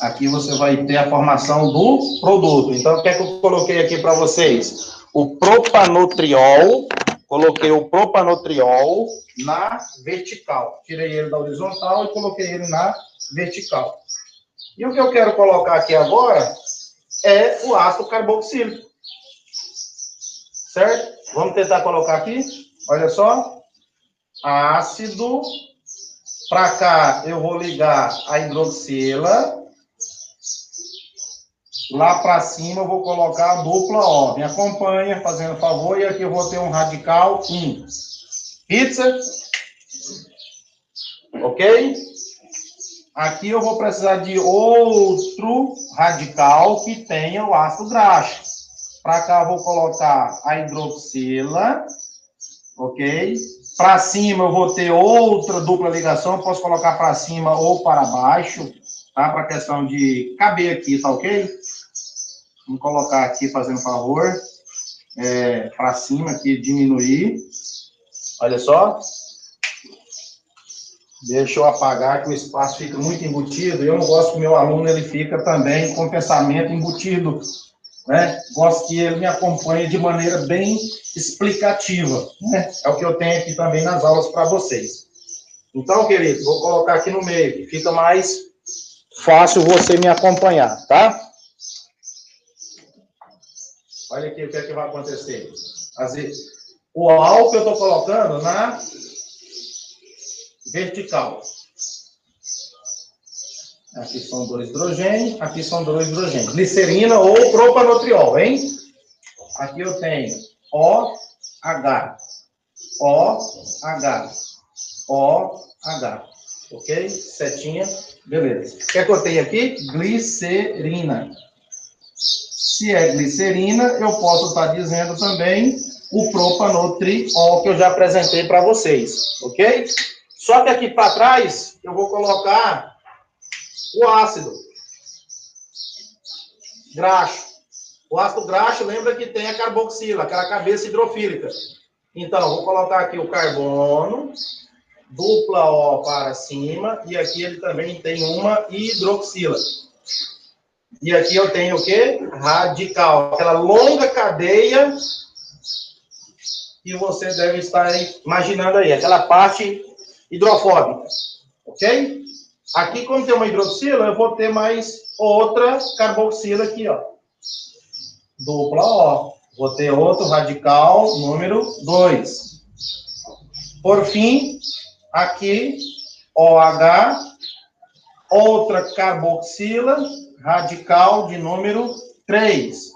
Aqui você vai ter a formação do produto. Então, o que é que eu coloquei aqui para vocês? O propanotriol. Coloquei o propanotriol na vertical. Tirei ele da horizontal e coloquei ele na vertical. E o que eu quero colocar aqui agora é o ácido carboxílico. Certo? Vamos tentar colocar aqui. Olha só. Ácido. Para cá eu vou ligar a hidroxila. Lá para cima eu vou colocar a dupla O. Me acompanha, fazendo favor. E aqui eu vou ter um radical 1. Pizza. Ok? Aqui eu vou precisar de outro radical que tenha o ácido graxo. Para cá eu vou colocar a hidroxila. Ok? Para cima eu vou ter outra dupla ligação. Eu posso colocar para cima ou para baixo. Tá? Para questão de caber aqui, tá ok? Vamos colocar aqui, fazendo favor. Para cima aqui, diminuir. Olha só. Deixa eu apagar, que o espaço fica muito embutido. Eu não gosto que o meu aluno ele fica também com o pensamento embutido, né? Gosto que ele me acompanhe de maneira bem explicativa, né? É o que eu tenho aqui também nas aulas para vocês. Então, queridos, vou colocar aqui no meio, que fica mais fácil você me acompanhar, tá? Olha aqui o que é que vai acontecer. O álcool eu estou colocando na vertical. Aqui são 2 hidrogênios, aqui são 2 hidrogênios. Glicerina ou propanotriol, hein? Aqui eu tenho OH, OH, OH. Ok? Setinha, beleza. O que é que eu tenho aqui? Glicerina. Se é glicerina, eu posso estar dizendo também o propanotriol, que eu já apresentei para vocês. Ok? Só que aqui para trás, eu vou colocar o ácido graxo. O ácido graxo, lembra que tem a carboxila, aquela cabeça hidrofílica. Então, vou colocar aqui o carbono, dupla O para cima, e aqui ele também tem uma hidroxila. E aqui eu tenho o quê? Radical, aquela longa cadeia que você deve estar imaginando aí, aquela parte hidrofóbica, ok? Aqui, como tem uma hidroxila, eu vou ter mais outra carboxila aqui, ó. Dupla O. Vou ter outro radical número 2. Por fim, aqui, OH, outra carboxila, radical de número 3.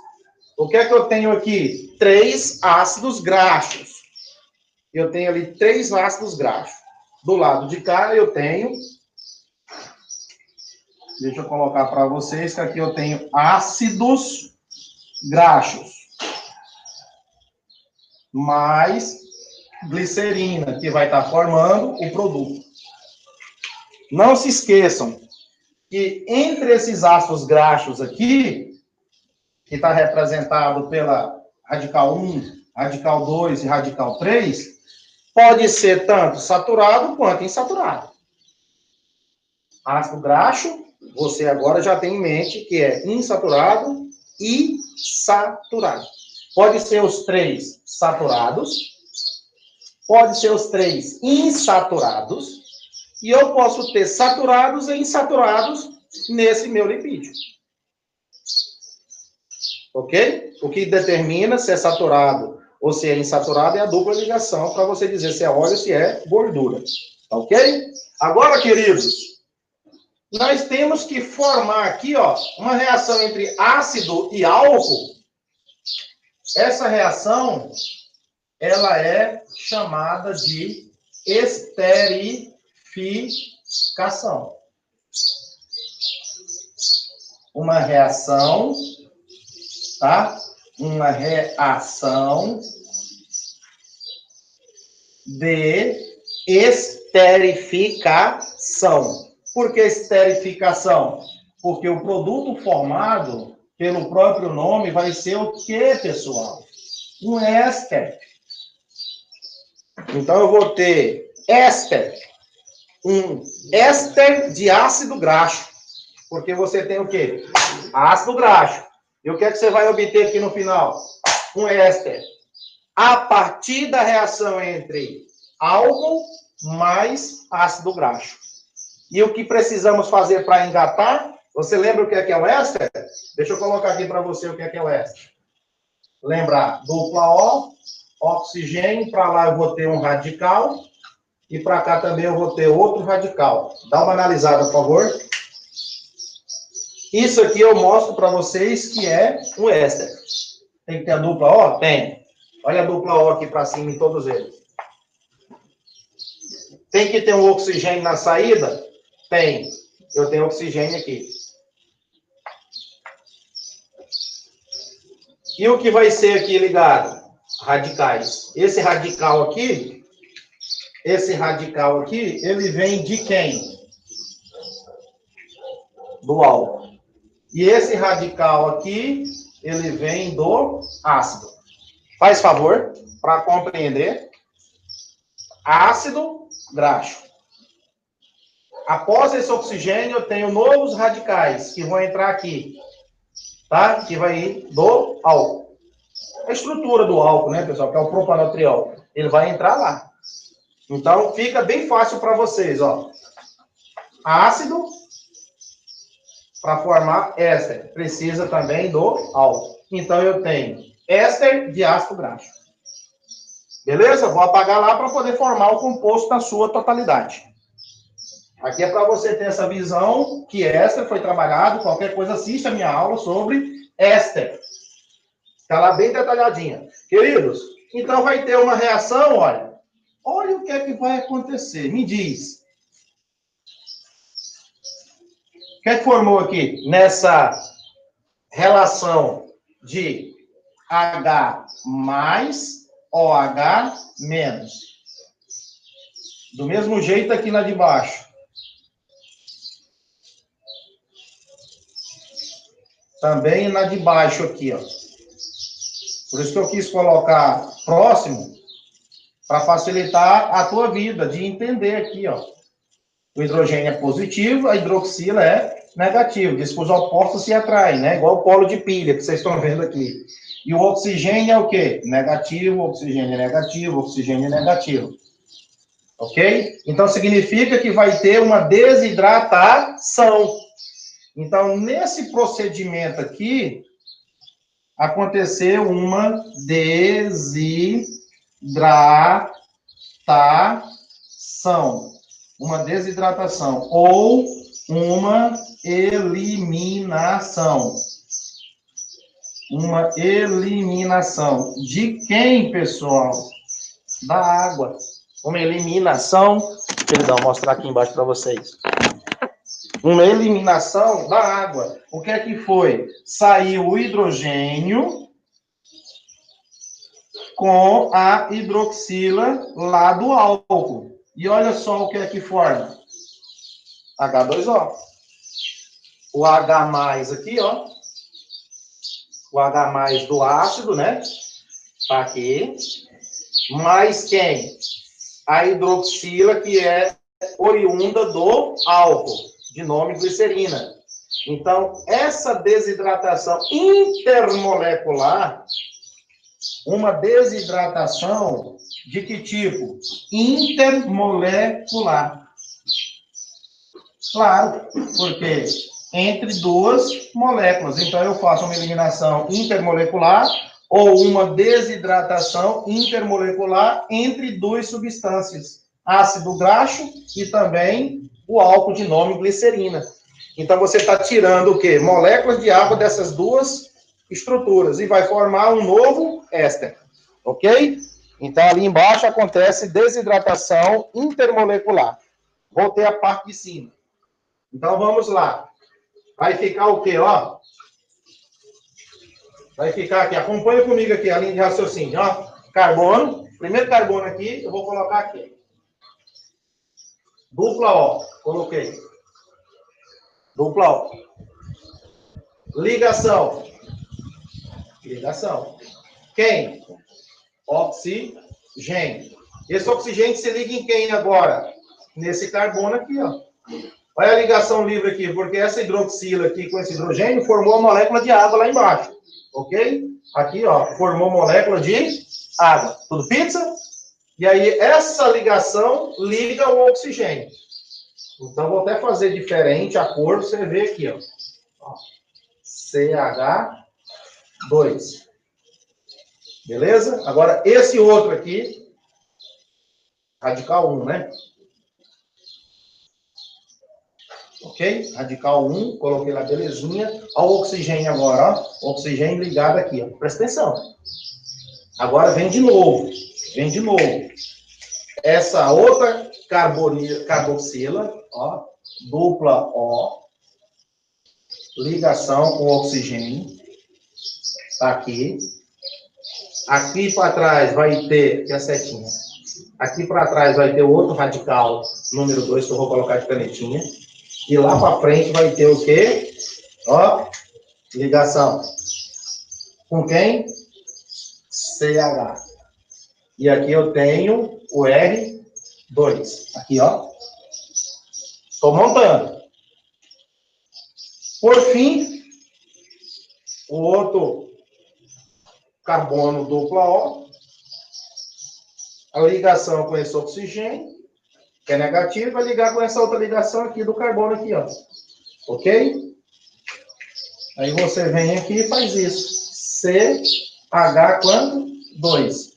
O que é que eu tenho aqui? 3 ácidos graxos. Eu tenho ali 3 ácidos graxos. Do lado de cá eu tenho... Deixa eu colocar para vocês que aqui eu tenho ácidos graxos. Mais glicerina, que vai estar formando o produto. Não se esqueçam que entre esses ácidos graxos aqui, que está representado pela radical 1, radical 2 e radical 3, pode ser tanto saturado quanto insaturado. Ácido graxo, você agora já tem em mente que é insaturado e saturado. Pode ser os 3 saturados, pode ser os 3 insaturados, e eu posso ter saturados e insaturados nesse meu lipídio. Ok? O que determina se é saturado ou se é insaturado é a dupla ligação, para você dizer se é óleo ou se é gordura. Ok? Agora, queridos, nós temos que formar aqui, ó, uma reação entre ácido e álcool. Essa reação, ela é chamada de esterificação. Uma reação, tá? Uma reação de esterificação. Por que esterificação? Porque o produto formado, pelo próprio nome, vai ser o quê, pessoal? Um éster. Então, eu vou ter éster. Um éster de ácido graxo. Porque você tem o quê? Ácido graxo. E o que é que você vai obter aqui no final? Um éster. A partir da reação entre álcool mais ácido graxo. E o que precisamos fazer para engatar? Você lembra o que é o éster? Deixa eu colocar aqui para você o que é o éster. Lembrar, dupla O, oxigênio, para lá eu vou ter um radical, e para cá também eu vou ter outro radical. Dá uma analisada, por favor. Isso aqui eu mostro para vocês que é um éster. Tem que ter a dupla O? Tem. Olha a dupla O aqui para cima em todos eles. Tem que ter um oxigênio na saída? Tem. Eu tenho oxigênio aqui. E o que vai ser aqui ligado? Radicais. Esse radical aqui, ele vem de quem? Do álcool. E esse radical aqui, ele vem do ácido. Faz favor, para compreender. Ácido graxo. Após esse oxigênio, eu tenho novos radicais que vão entrar aqui. Tá? Que vai ir do álcool. A estrutura do álcool, né, pessoal? Que é o propanotriol. Ele vai entrar lá. Então, fica bem fácil para vocês, ó. Ácido, para formar éster, precisa também do álcool. Então, eu tenho éster de ácido graxo. Beleza? Vou apagar lá para poder formar o composto na sua totalidade. Aqui é para você ter essa visão que éster foi trabalhado. Qualquer coisa, assista a minha aula sobre éster. Está lá bem detalhadinha. Queridos, então vai ter uma reação, olha. Olha o que é que vai acontecer. Me diz. O que é que formou aqui nessa relação de H mais OH menos? Do mesmo jeito aqui na de baixo. Também na de baixo aqui, ó. Por isso que eu quis colocar próximo, para facilitar a tua vida, de entender aqui, ó. O hidrogênio é positivo, a hidroxila é negativo. Diz que os opostos se atraem, né? Igual o polo de pilha, que vocês estão vendo aqui. E o oxigênio é o quê? Negativo, oxigênio é negativo, oxigênio é negativo. Ok? Então, significa que vai ter uma desidratação. Então, nesse procedimento aqui, aconteceu uma desidratação. Uma desidratação. Ou uma eliminação. Uma eliminação. De quem, pessoal? Da água. Uma eliminação. Perdão, vou mostrar aqui embaixo para vocês. Uma eliminação da água. O que é que foi? Saiu o hidrogênio com a hidroxila lá do álcool. E olha só o que é que forma. H2O. O H+ aqui, ó. O H+ do ácido, né? Tá aqui. Mais quem? A hidroxila, que é oriunda do álcool, de nome glicerina. Então, essa desidratação intermolecular, uma desidratação de que tipo? Intermolecular. Claro, porque entre duas moléculas. Então, eu faço uma eliminação intermolecular ou uma desidratação intermolecular entre duas substâncias. Ácido graxo e também o álcool de nome glicerina. Então, você está tirando o quê? Moléculas de água dessas duas estruturas e vai formar um novo éster. Ok? Então, ali embaixo acontece desidratação intermolecular. Voltei à parte de cima. Então, vamos lá. Vai ficar o quê, ó? Vai ficar aqui. Acompanha comigo aqui a linha de raciocínio, ó. Carbono. Primeiro carbono aqui, eu vou colocar aqui. Dupla O. Coloquei. Dupla O. Ligação. Ligação. Quem? Oxigênio. Esse oxigênio se liga em quem agora? Nesse carbono aqui, ó. Olha a ligação livre aqui, porque essa hidroxila aqui com esse hidrogênio formou a molécula de água lá embaixo. Ok? Aqui, ó, formou molécula de água. Tudo pizza? E aí, essa ligação liga o oxigênio. Então, vou até fazer diferente a cor, pra você ver aqui, ó. CH2. Beleza? Agora, esse outro aqui, radical 1, né? Ok? Radical 1, coloquei lá, belezinha. Olha o oxigênio agora, ó. Oxigênio ligado aqui, ó. Presta atenção. Agora vem de novo. Vem de novo. Essa outra carboxila, ó. Dupla O. Ligação com oxigênio. Tá aqui. Aqui para trás vai ter, aqui a setinha. Aqui para trás vai ter outro radical, número 2, que eu vou colocar de canetinha. E lá para frente vai ter o quê? Ó, ligação. Com quem? CH. E aqui eu tenho o R2. Aqui, ó. Estou montando. Por fim, o outro carbono dupla O. A ligação com esse oxigênio, que é negativo, vai ligar com essa outra ligação aqui do carbono aqui, ó. Ok? Aí você vem aqui e faz isso. CH quanto? 2.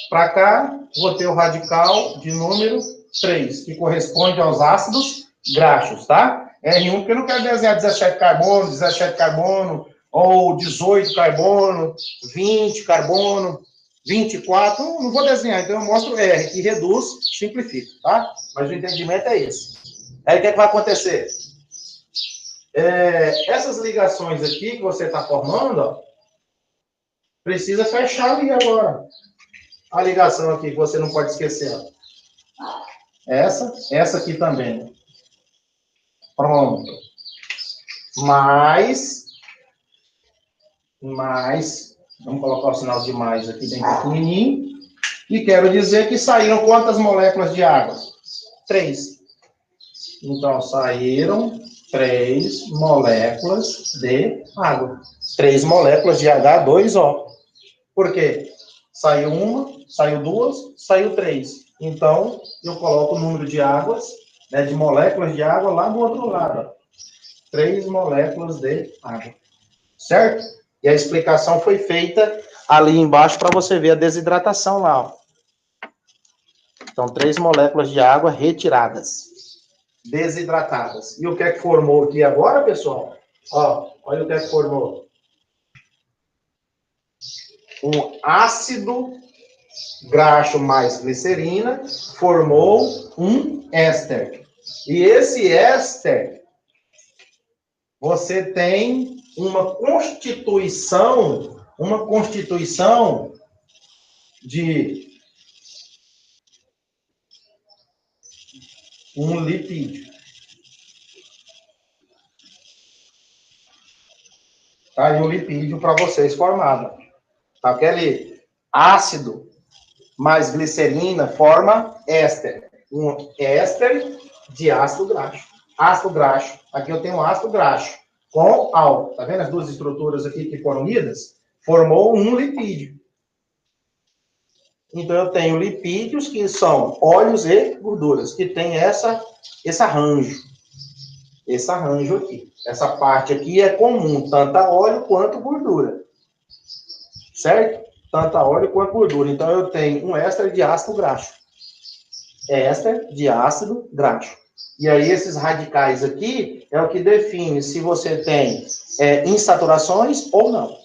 Para cá, vou ter o radical de número 3, que corresponde aos ácidos graxos, tá? R1, porque eu não quero desenhar 17 carbono, ou 18 carbono, 20 carbono, 24, não vou desenhar, então eu mostro R, que reduz, simplifica, tá? Mas o entendimento é esse. Aí o que é que vai acontecer? Essas ligações aqui que você está formando, ó, precisa fechar ali agora. A ligação aqui que você não pode esquecer, ó. Essa aqui também. Pronto. Mais Vamos colocar o sinal de mais aqui bem pequenininho. E quero dizer que saíram quantas moléculas de água? 3. Então, saíram 3 moléculas de água. 3 moléculas de H2O. Por quê? Saiu uma, saiu 2, saiu 3. Então, eu coloco o número de águas, né, de moléculas de água lá do outro lado. 3 moléculas de água. Certo? E a explicação foi feita ali embaixo para você ver a desidratação lá. Ó. Então, 3 moléculas de água retiradas. Desidratadas. E o que é que formou aqui agora, pessoal? Ó, olha o que é que formou. Um ácido graxo mais glicerina formou um éster. E esse éster, você tem uma constituição de um lipídio. Tá aí o lipídio para vocês formado. Aquele ácido mais glicerina forma éster. Um éster de ácido graxo. Ácido graxo. Aqui eu tenho um ácido graxo com álcool. Tá vendo as duas estruturas aqui que foram unidas? Formou um lipídio. Então eu tenho lipídios que são óleos e gorduras, que tem esse arranjo. Esse arranjo aqui. Essa parte aqui é comum, tanto a óleo quanto gordura. Certo? Tanto a óleo quanto gordura. Então, eu tenho um éster de ácido graxo. Éster de ácido graxo. E aí, esses radicais aqui é o que define se você tem insaturações ou não.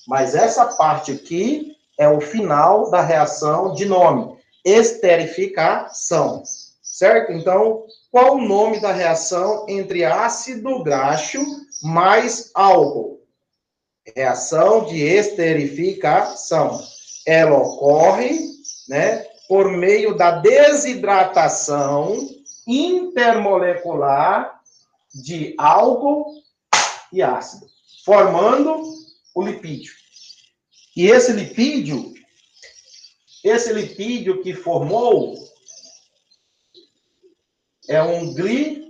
Mas essa parte aqui é o final da reação de nome. Esterificação. Certo? Então, qual o nome da reação entre ácido graxo mais álcool? Reação de esterificação. Ela ocorre, né, por meio da desidratação intermolecular de álcool e ácido, formando o lipídio. E esse lipídio que formou é um glicerídeo.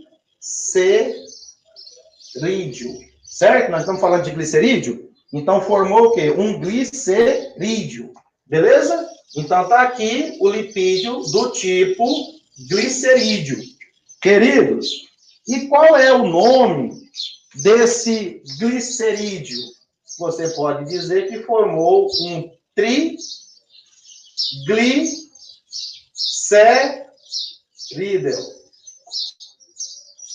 Certo? Nós estamos falando de glicerídeo? Então, formou o quê? Um glicerídeo. Beleza? Então, está aqui o lipídio do tipo glicerídeo. Queridos, e qual é o nome desse glicerídeo? Você pode dizer que formou um triglicérídeo.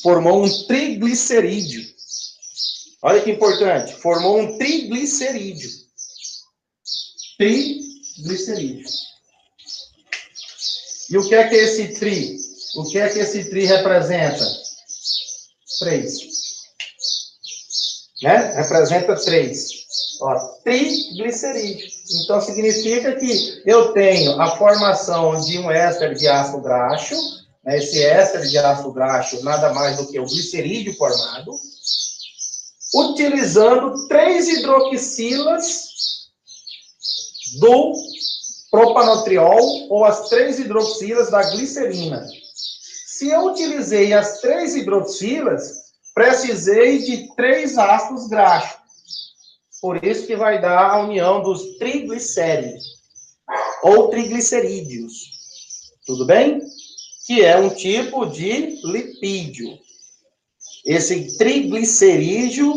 Formou um triglicerídeo. Olha que importante. Formou um triglicerídeo. Triglicerídeo. E o que é que esse tri? O que é que esse tri representa? 3. Né? Representa 3. Ó, triglicerídeo. Então, significa que eu tenho a formação de um éster de ácido graxo. Né? Esse éster de ácido graxo nada mais do que o glicerídeo formado, utilizando 3 hidroxilas do propanotriol ou as 3 hidroxilas da glicerina. Se eu utilizei as 3 hidroxilas, precisei de 3 ácidos graxos. Por isso que vai dar a união dos triglicéridos ou triglicerídeos. Tudo bem? Que é um tipo de lipídio. Esse triglicerídeo,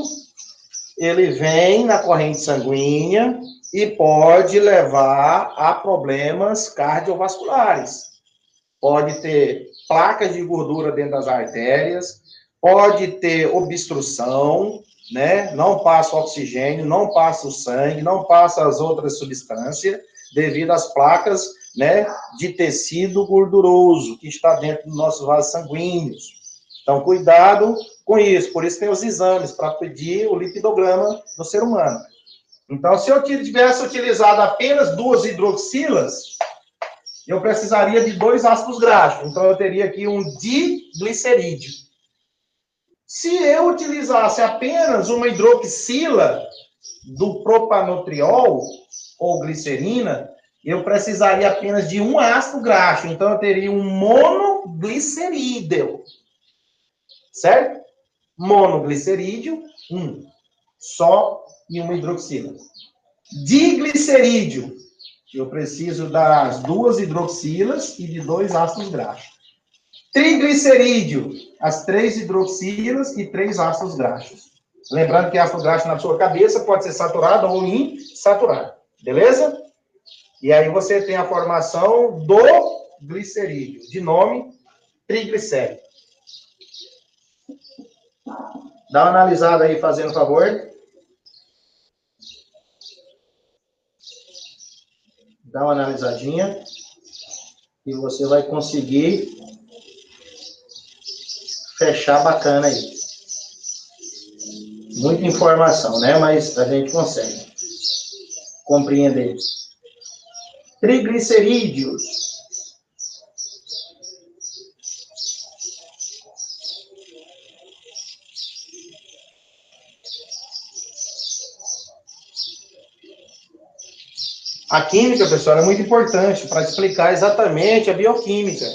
ele vem na corrente sanguínea e pode levar a problemas cardiovasculares. Pode ter placas de gordura dentro das artérias, pode ter obstrução, né? Não passa o oxigênio, não passa o sangue, não passa as outras substâncias, devido às placas, né, de tecido gorduroso que está dentro dos nossos vasos sanguíneos. Então, cuidado com isso. Por isso tem os exames para pedir o lipidograma do ser humano. Então, se eu tivesse utilizado apenas 2 hidroxilas, eu precisaria de 2 ácidos graxos. Então, eu teria aqui um diglicerídeo. Se eu utilizasse apenas uma hidroxila, do propanotriol, ou glicerina, eu precisaria apenas de um ácido graxo. Então, eu teria um monoglicerídeo. Certo? Monoglicerídeo, só e uma hidroxila. Diglicerídeo, eu preciso das 2 hidroxilas e de 2 ácidos graxos. Triglicerídeo, as 3 hidroxilas e 3 ácidos graxos. Lembrando que ácido graxo na sua cabeça pode ser saturado ou insaturado. Beleza? E aí você tem a formação do glicerídeo, de nome triglicérido. Dá uma analisada aí, fazendo favor. Dá uma analisadinha. E você vai conseguir fechar bacana aí. Muita informação, né? Mas a gente consegue compreender. Triglicerídeos. A química, pessoal, é muito importante para explicar exatamente a bioquímica,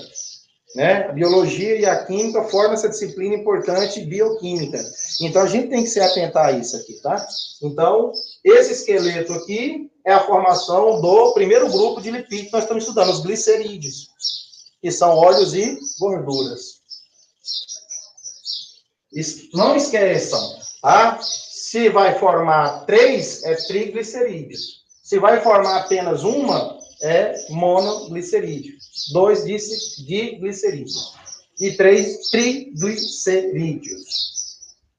né? A biologia e a química formam essa disciplina importante, bioquímica. Então, a gente tem que se atentar a isso aqui, tá? Então, esse esqueleto aqui é a formação do primeiro grupo de lipídios que nós estamos estudando, os glicerídeos, que são óleos e gorduras. Não esqueçam, tá? Se vai formar 3, é triglicerídeos. Se vai formar apenas uma, é monoglicerídeo. 2 diglicerídeos. E 3 triglicerídeos.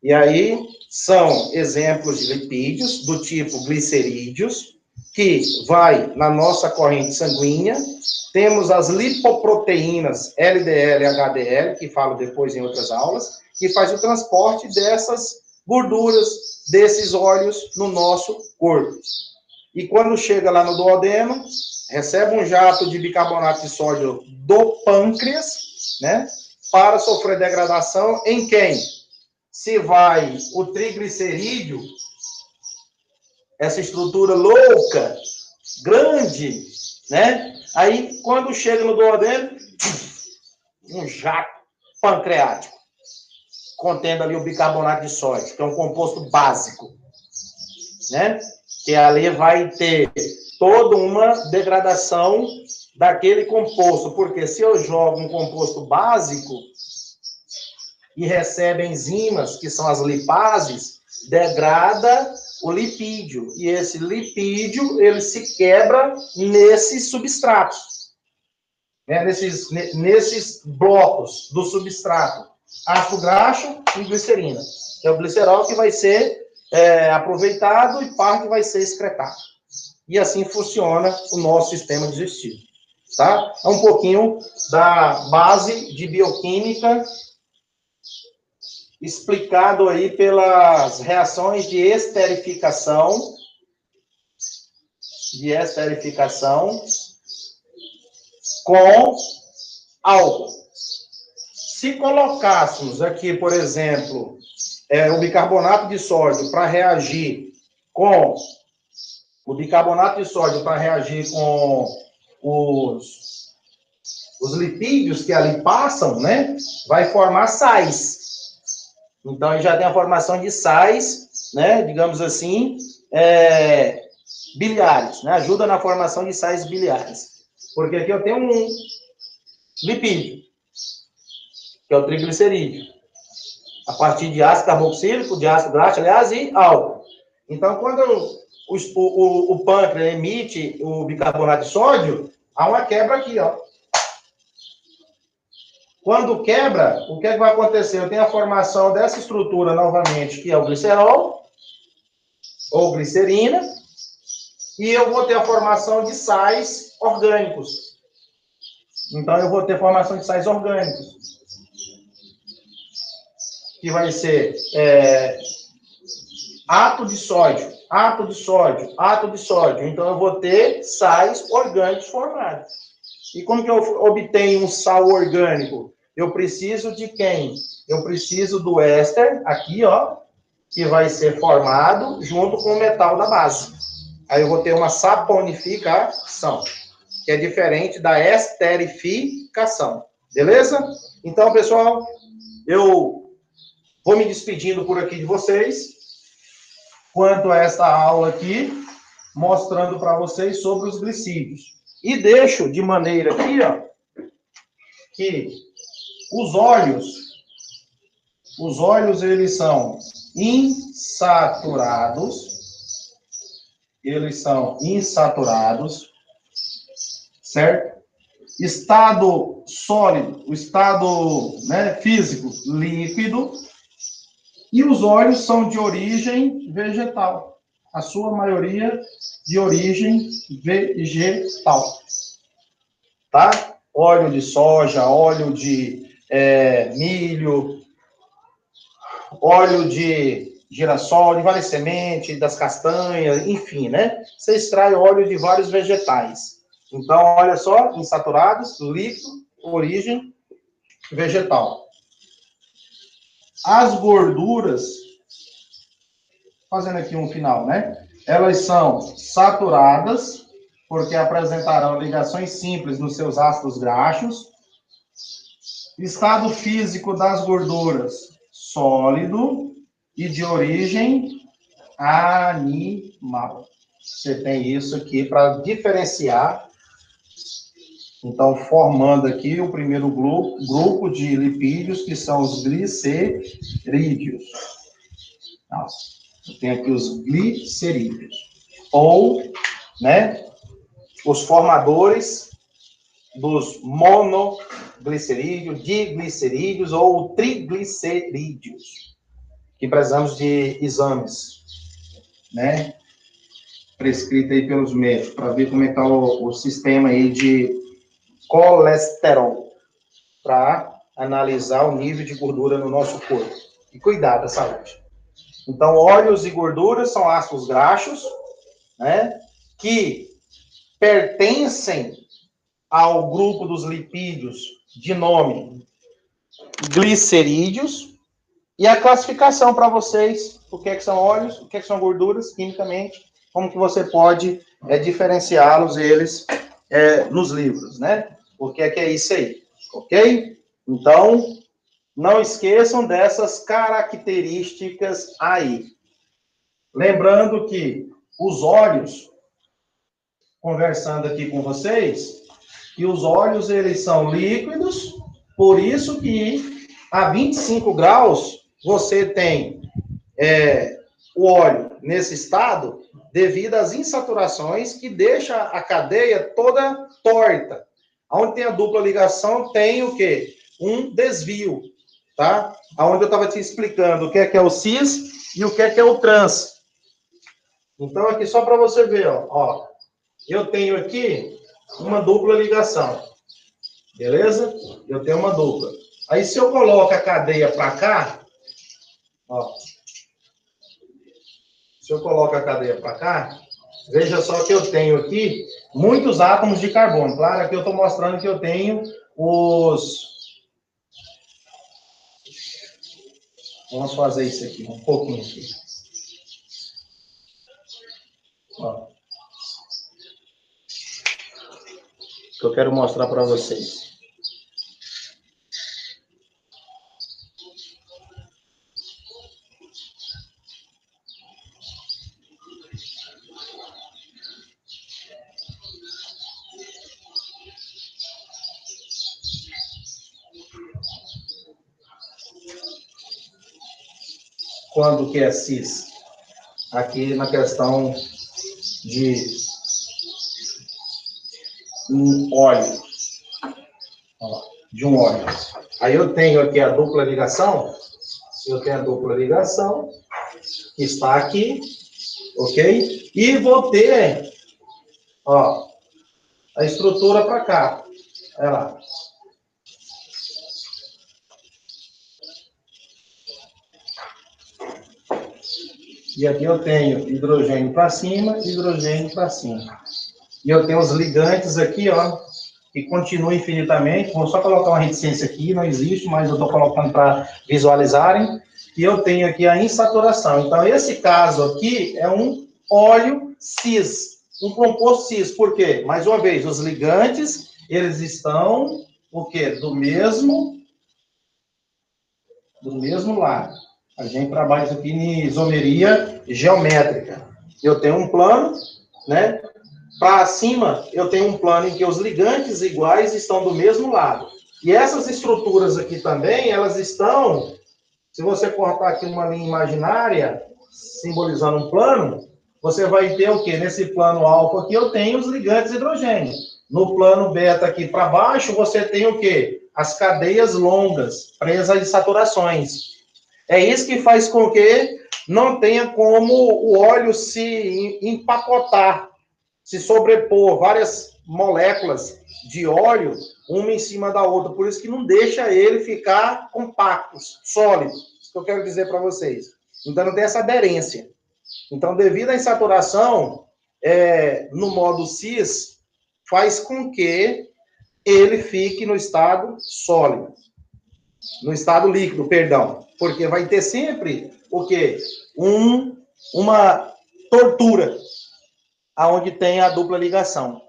E aí, são exemplos de lipídios do tipo glicerídeos, que vai na nossa corrente sanguínea. Temos as lipoproteínas LDL e HDL, que falo depois em outras aulas, que faz o transporte dessas gorduras, desses óleos no nosso corpo. E quando chega lá no duodeno, recebe um jato de bicarbonato de sódio do pâncreas, né? Para sofrer degradação em quem? Se vai o triglicerídeo, essa estrutura louca, grande, né? Aí, quando chega no duodeno, um jato pancreático, contendo ali o bicarbonato de sódio, que é um composto básico, né? Que ali vai ter toda uma degradação daquele composto, porque se eu jogo um composto básico e recebe enzimas, que são as lipases, degrada o lipídio, e esse lipídio, ele se quebra nesses substratos, né? nesses blocos do substrato, ácido graxo e glicerina, que é o glicerol que vai ser aproveitado e parte vai ser excretado. E assim funciona o nosso sistema digestivo. Tá? É um pouquinho da base de bioquímica explicado aí pelas reações de esterificação com álcool. Se colocássemos aqui, por exemplo, o bicarbonato de sódio para reagir com os lipídios que ali passam, né? Vai formar sais. Então, aí já tem a formação de sais, né? Digamos assim, biliares, né? Ajuda na formação de sais biliares. Porque aqui eu tenho um lipídio, que é o triglicerídeo. A partir de ácido carboxílico, de ácido graxo, aliás, e álcool. Então, quando o pâncreas emite o bicarbonato de sódio, há uma quebra aqui, ó. Quando quebra, o que é que vai acontecer? Eu tenho a formação dessa estrutura novamente, que é o glicerol, ou glicerina, e eu vou ter a formação de sais orgânicos. Então, eu vou ter formação de sais orgânicos, que vai ser átomo de sódio, átomo de sódio, átomo de sódio. Então, eu vou ter sais orgânicos formados. E como que eu obtenho um sal orgânico? Eu preciso de quem? Eu preciso do éster, aqui, ó, que vai ser formado junto com o metal da base. Aí eu vou ter uma saponificação, que é diferente da esterificação. Beleza? Então, pessoal, eu vou me despedindo por aqui de vocês, quanto a esta aula aqui, mostrando para vocês sobre os glicídios. E deixo de maneira aqui, ó, que os óleos, eles são insaturados, certo? Estado sólido, o estado, né, físico, líquido, e os óleos são de origem vegetal, a sua maioria de origem vegetal, tá? Óleo de soja, óleo de milho, óleo de girassol, de várias sementes, das castanhas, enfim, né? Você extrai óleo de vários vegetais. Então, olha só, insaturados, líquido, origem vegetal. As gorduras, fazendo aqui um final, né? Elas são saturadas, porque apresentarão ligações simples nos seus ácidos graxos. Estado físico das gorduras, sólido e de origem animal. Você tem isso aqui para diferenciar. Então, formando aqui o primeiro grupo de lipídios, que são os glicerídeos. Eu tenho aqui os glicerídeos. Ou, né, os formadores dos monoglicerídeos, diglicerídeos ou triglicerídeos, que precisamos de exames, né, prescrito aí pelos médicos, para ver como é que está o sistema aí de colesterol, para analisar o nível de gordura no nosso corpo e cuidar da saúde. Então, óleos e gorduras são ácidos graxos, né, que pertencem ao grupo dos lipídios de nome glicerídeos, e a classificação para vocês, o que é que são óleos, o que é que são gorduras, quimicamente, como que você pode diferenciá-los, eles, nos livros, né? O que é isso aí, ok? Então, não esqueçam dessas características aí. Lembrando que os óleos, conversando aqui com vocês, que os óleos, eles são líquidos, por isso que a 25 graus você tem o óleo nesse estado devido às insaturações que deixa a cadeia toda torta. Onde tem a dupla ligação, tem o quê? Um desvio, tá? Onde eu estava te explicando o que é o cis e o que é o trans. Então, aqui só para você ver, ó, eu tenho aqui uma dupla ligação, beleza? Eu tenho uma dupla. Aí, se eu coloco a cadeia para cá, ó, se eu coloco a cadeia para cá, veja só que eu tenho aqui muitos átomos de carbono. Claro, aqui eu estou mostrando que eu tenho os... Vamos fazer isso aqui, um pouquinho aqui. Ó. Que eu quero mostrar para vocês. Quando que é cis? Aqui na questão de um óleo. Ó, de um óleo. Aí eu tenho aqui a dupla ligação. Eu tenho a dupla ligação, que está aqui, ok? E vou ter, ó, a estrutura para cá. Olha lá. E aqui eu tenho hidrogênio para cima, hidrogênio para cima. E eu tenho os ligantes aqui, ó, que continuam infinitamente. Vou só colocar uma reticência aqui, não existe, mas eu estou colocando para visualizarem. que eu tenho aqui a insaturação. Então, esse caso aqui é um óleo cis, um composto cis. Por quê? Mais uma vez, os ligantes, eles estão, o quê? Do mesmo lado. A gente trabalha isso aqui em isomeria geométrica. Eu tenho um plano, né? Para cima, eu tenho um plano em que os ligantes iguais estão do mesmo lado. E essas estruturas aqui também, elas estão, se você cortar aqui uma linha imaginária, simbolizando um plano, você vai ter o quê? Nesse plano alfa aqui, eu tenho os ligantes hidrogênio. No plano beta aqui para baixo, você tem o quê? As cadeias longas, presas de saturações. É isso que faz com que não tenha como o óleo se empacotar, se sobrepor várias moléculas de óleo, uma em cima da outra. Por isso que não deixa ele ficar compacto, sólido. Isso que eu quero dizer para vocês. Então, não tem essa aderência. Então, devido à insaturação, no modo cis, faz com que ele fique no estado sólido. No estado líquido, perdão. Porque vai ter sempre o quê? Uma tortura aonde tem a dupla ligação.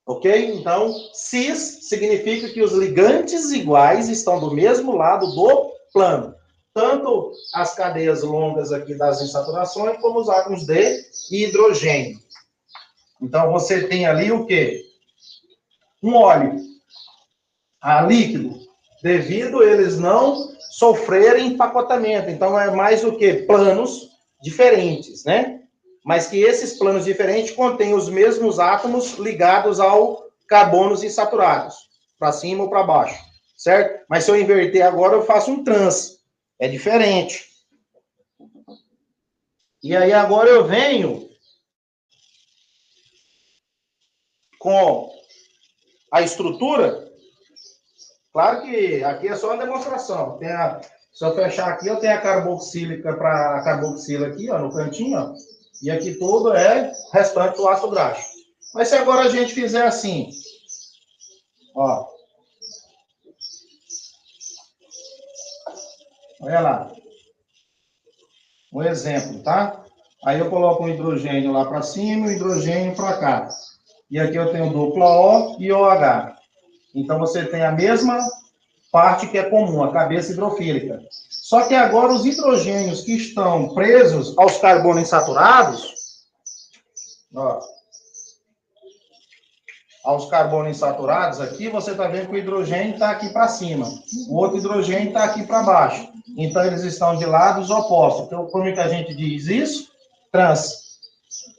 Ok? Então, cis significa que os ligantes iguais estão do mesmo lado do plano. Tanto as cadeias longas aqui das insaturações, como os átomos de hidrogênio. Então, você tem ali o quê? Um óleo líquido, devido eles não sofrerem empacotamento. Então, é mais o quê? Planos diferentes, né? Mas que esses planos diferentes contêm os mesmos átomos ligados ao carbonos insaturados, para cima ou para baixo, certo? Mas se eu inverter agora, eu faço um trans. É diferente. E aí agora eu venho com a estrutura. Claro que aqui é só uma demonstração. Se eu fechar aqui, eu tenho a carboxílica para a carboxila aqui, ó, no cantinho, ó. E aqui tudo é restante do ácido graxo. Mas se agora a gente fizer assim, ó. Olha lá. Um exemplo, tá? Aí eu coloco um hidrogênio lá para cima e um hidrogênio para cá. E aqui eu tenho dupla O e OH. Então você tem a mesma parte que é comum, a cabeça hidrofílica. Só que agora os hidrogênios que estão presos aos carbonos insaturados, ó, aos carbonos insaturados aqui, você está vendo que o hidrogênio está aqui para cima. O outro hidrogênio está aqui para baixo. Então, eles estão de lados opostos. Então, como é que a gente diz isso? Trans.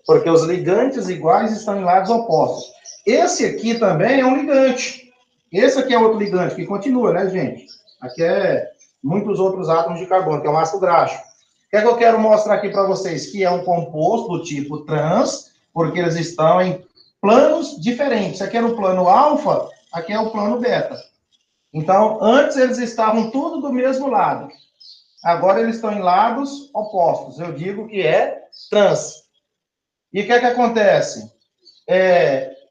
Porque os ligantes iguais estão em lados opostos. Esse aqui também é um ligante. Esse aqui é outro ligante, que continua, né, gente? Aqui é muitos outros átomos de carbono, que é um ácido graxo. O que é que eu quero mostrar aqui para vocês? Que é um composto do tipo trans, porque eles estão em planos diferentes. Aqui é o plano alfa, aqui é o plano beta. Então, antes eles estavam tudo do mesmo lado. Agora eles estão em lados opostos. Eu digo que é trans. E o que é que acontece?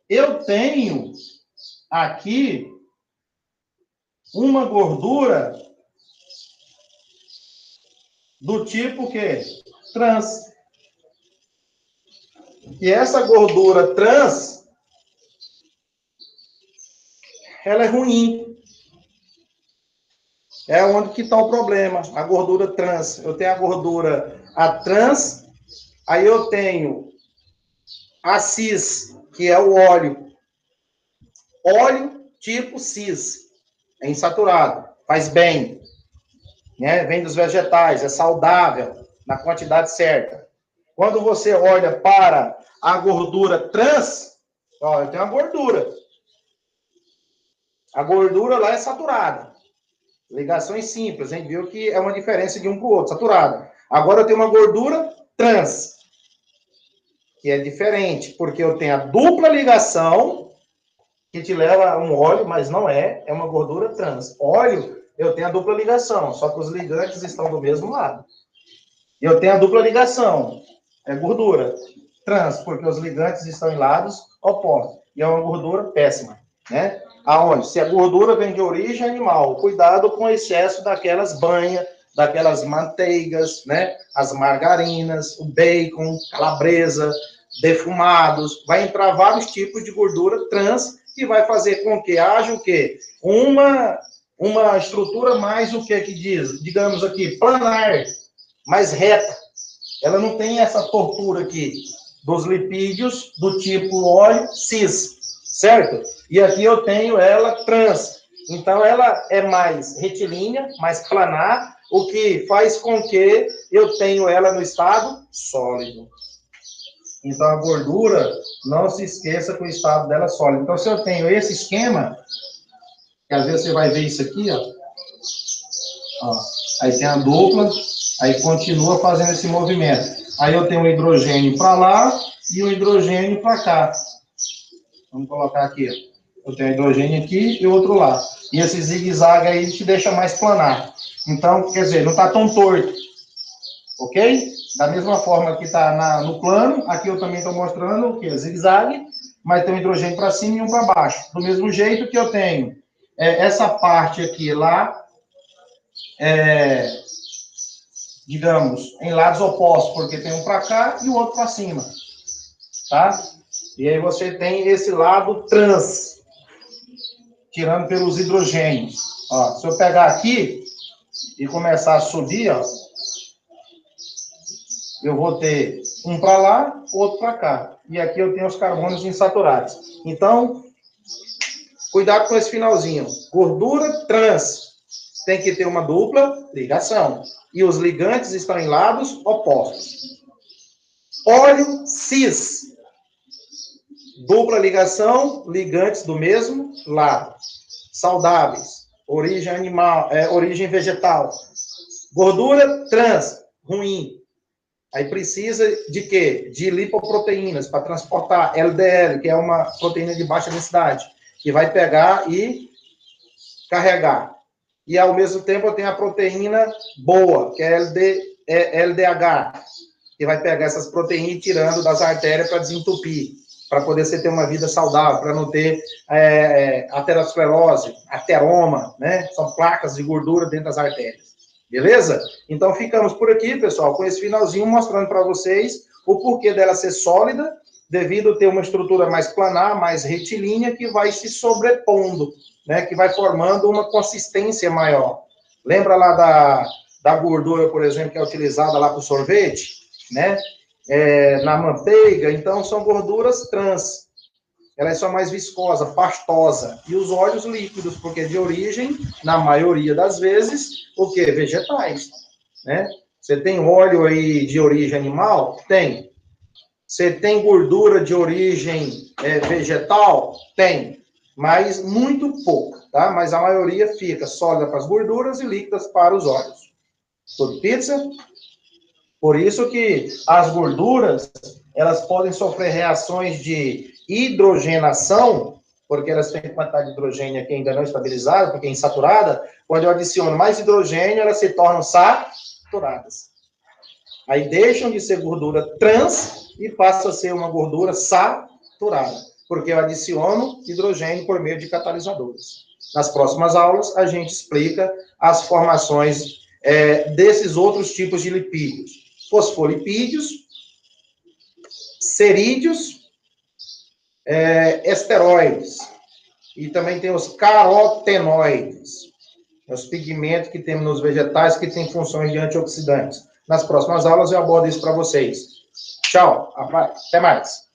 Eu tenho aqui uma gordura do tipo que? Trans. E essa gordura trans, ela é ruim. É onde que está o problema, a gordura trans. Eu tenho a gordura trans, aí eu tenho a cis, que é o óleo. Óleo tipo cis. É insaturado, faz bem. Né? Vem dos vegetais, é saudável, na quantidade certa. Quando você olha para a gordura trans, ó, eu tenho a gordura. A gordura lá é saturada. Ligações simples, a gente viu que é uma diferença de um para o outro, saturada. Agora eu tenho uma gordura trans, que é diferente, porque eu tenho a dupla ligação, que te leva a um óleo, mas não é uma gordura trans. Óleo, eu tenho a dupla ligação, só que os ligantes estão do mesmo lado. Eu tenho a dupla ligação, é gordura trans, porque os ligantes estão em lados opostos. E é uma gordura péssima, né? Aonde? Se a gordura vem de origem animal, cuidado com o excesso daquelas banhas daquelas manteigas, né? As margarinas, o bacon, calabresa, defumados. Vai entrar vários tipos de gordura trans que vai fazer com que haja o quê? Uma estrutura mais o que diz? Digamos aqui, planar, mais reta. Ela não tem essa tortura aqui dos lipídios do tipo óleo cis, certo? E aqui eu tenho ela trans. Então, ela é mais retilínea, mais planar, o que faz com que eu tenho ela no estado sólido. Então, a gordura, não se esqueça que o estado dela é sólido. Então, se eu tenho esse esquema, que às vezes você vai ver isso aqui, ó, aí tem a dupla, aí continua fazendo esse movimento. Aí eu tenho o hidrogênio para lá e o hidrogênio para cá. Vamos colocar aqui, ó. Eu tenho hidrogênio aqui e outro lá. E esse zigue-zague aí te deixa mais planar. Então, quer dizer, não está tão torto. Ok? Da mesma forma que está no plano, aqui eu também estou mostrando o que? Zigue-zague, mas tem um hidrogênio para cima e um para baixo. Do mesmo jeito que eu tenho essa parte aqui lá, digamos, em lados opostos, porque tem um para cá e o outro para cima. Tá? E aí você tem esse lado trans, tirando pelos hidrogênios. Ó, se eu pegar aqui e começar a subir, ó, eu vou ter um para lá, outro para cá. E aqui eu tenho os carbonos insaturados. Então, cuidado com esse finalzinho. Gordura trans tem que ter uma dupla ligação. E os ligantes estão em lados opostos. Óleo cis. Dupla ligação, ligantes do mesmo lado. Saudáveis. Origem animal, origem vegetal. Gordura trans, ruim. Aí precisa de quê? De lipoproteínas para transportar LDL, que é uma proteína de baixa densidade, que vai pegar e carregar. E ao mesmo tempo eu tenho a proteína boa, que é LDH, que vai pegar essas proteínas e tirando das artérias para desentupir, para poder você ter uma vida saudável, para não ter aterosclerose, ateroma, né? São placas de gordura dentro das artérias. Beleza? Então, ficamos por aqui, pessoal, com esse finalzinho mostrando para vocês o porquê dela ser sólida, devido a ter uma estrutura mais planar, mais retilínea, que vai se sobrepondo, né? Que vai formando uma consistência maior. Lembra lá da gordura, por exemplo, que é utilizada lá para o sorvete, né? Na manteiga, então, são gorduras trans. Ela é só mais viscosa, pastosa. E os óleos líquidos, porque de origem, na maioria das vezes, o quê? Vegetais, né? Você tem óleo aí de origem animal? Tem. Você tem gordura de origem vegetal? Tem. Mas muito pouco, tá? Mas a maioria fica sólida para as gorduras e líquidas para os óleos. Tudo pizza? Por isso que as gorduras, elas podem sofrer reações de hidrogenação, porque elas têm quantidade de hidrogênio aqui ainda não estabilizada, porque é insaturada. Quando eu adiciono mais hidrogênio, elas se tornam saturadas. Aí deixam de ser gordura trans e passam a ser uma gordura saturada, porque eu adiciono hidrogênio por meio de catalisadores. Nas próximas aulas, a gente explica as formações desses outros tipos de lipídios. Fosfolipídios, cerídeos, esteroides. E também tem os carotenoides, os pigmentos que temos nos vegetais que têm funções de antioxidantes. Nas próximas aulas eu abordo isso para vocês. Tchau, até mais.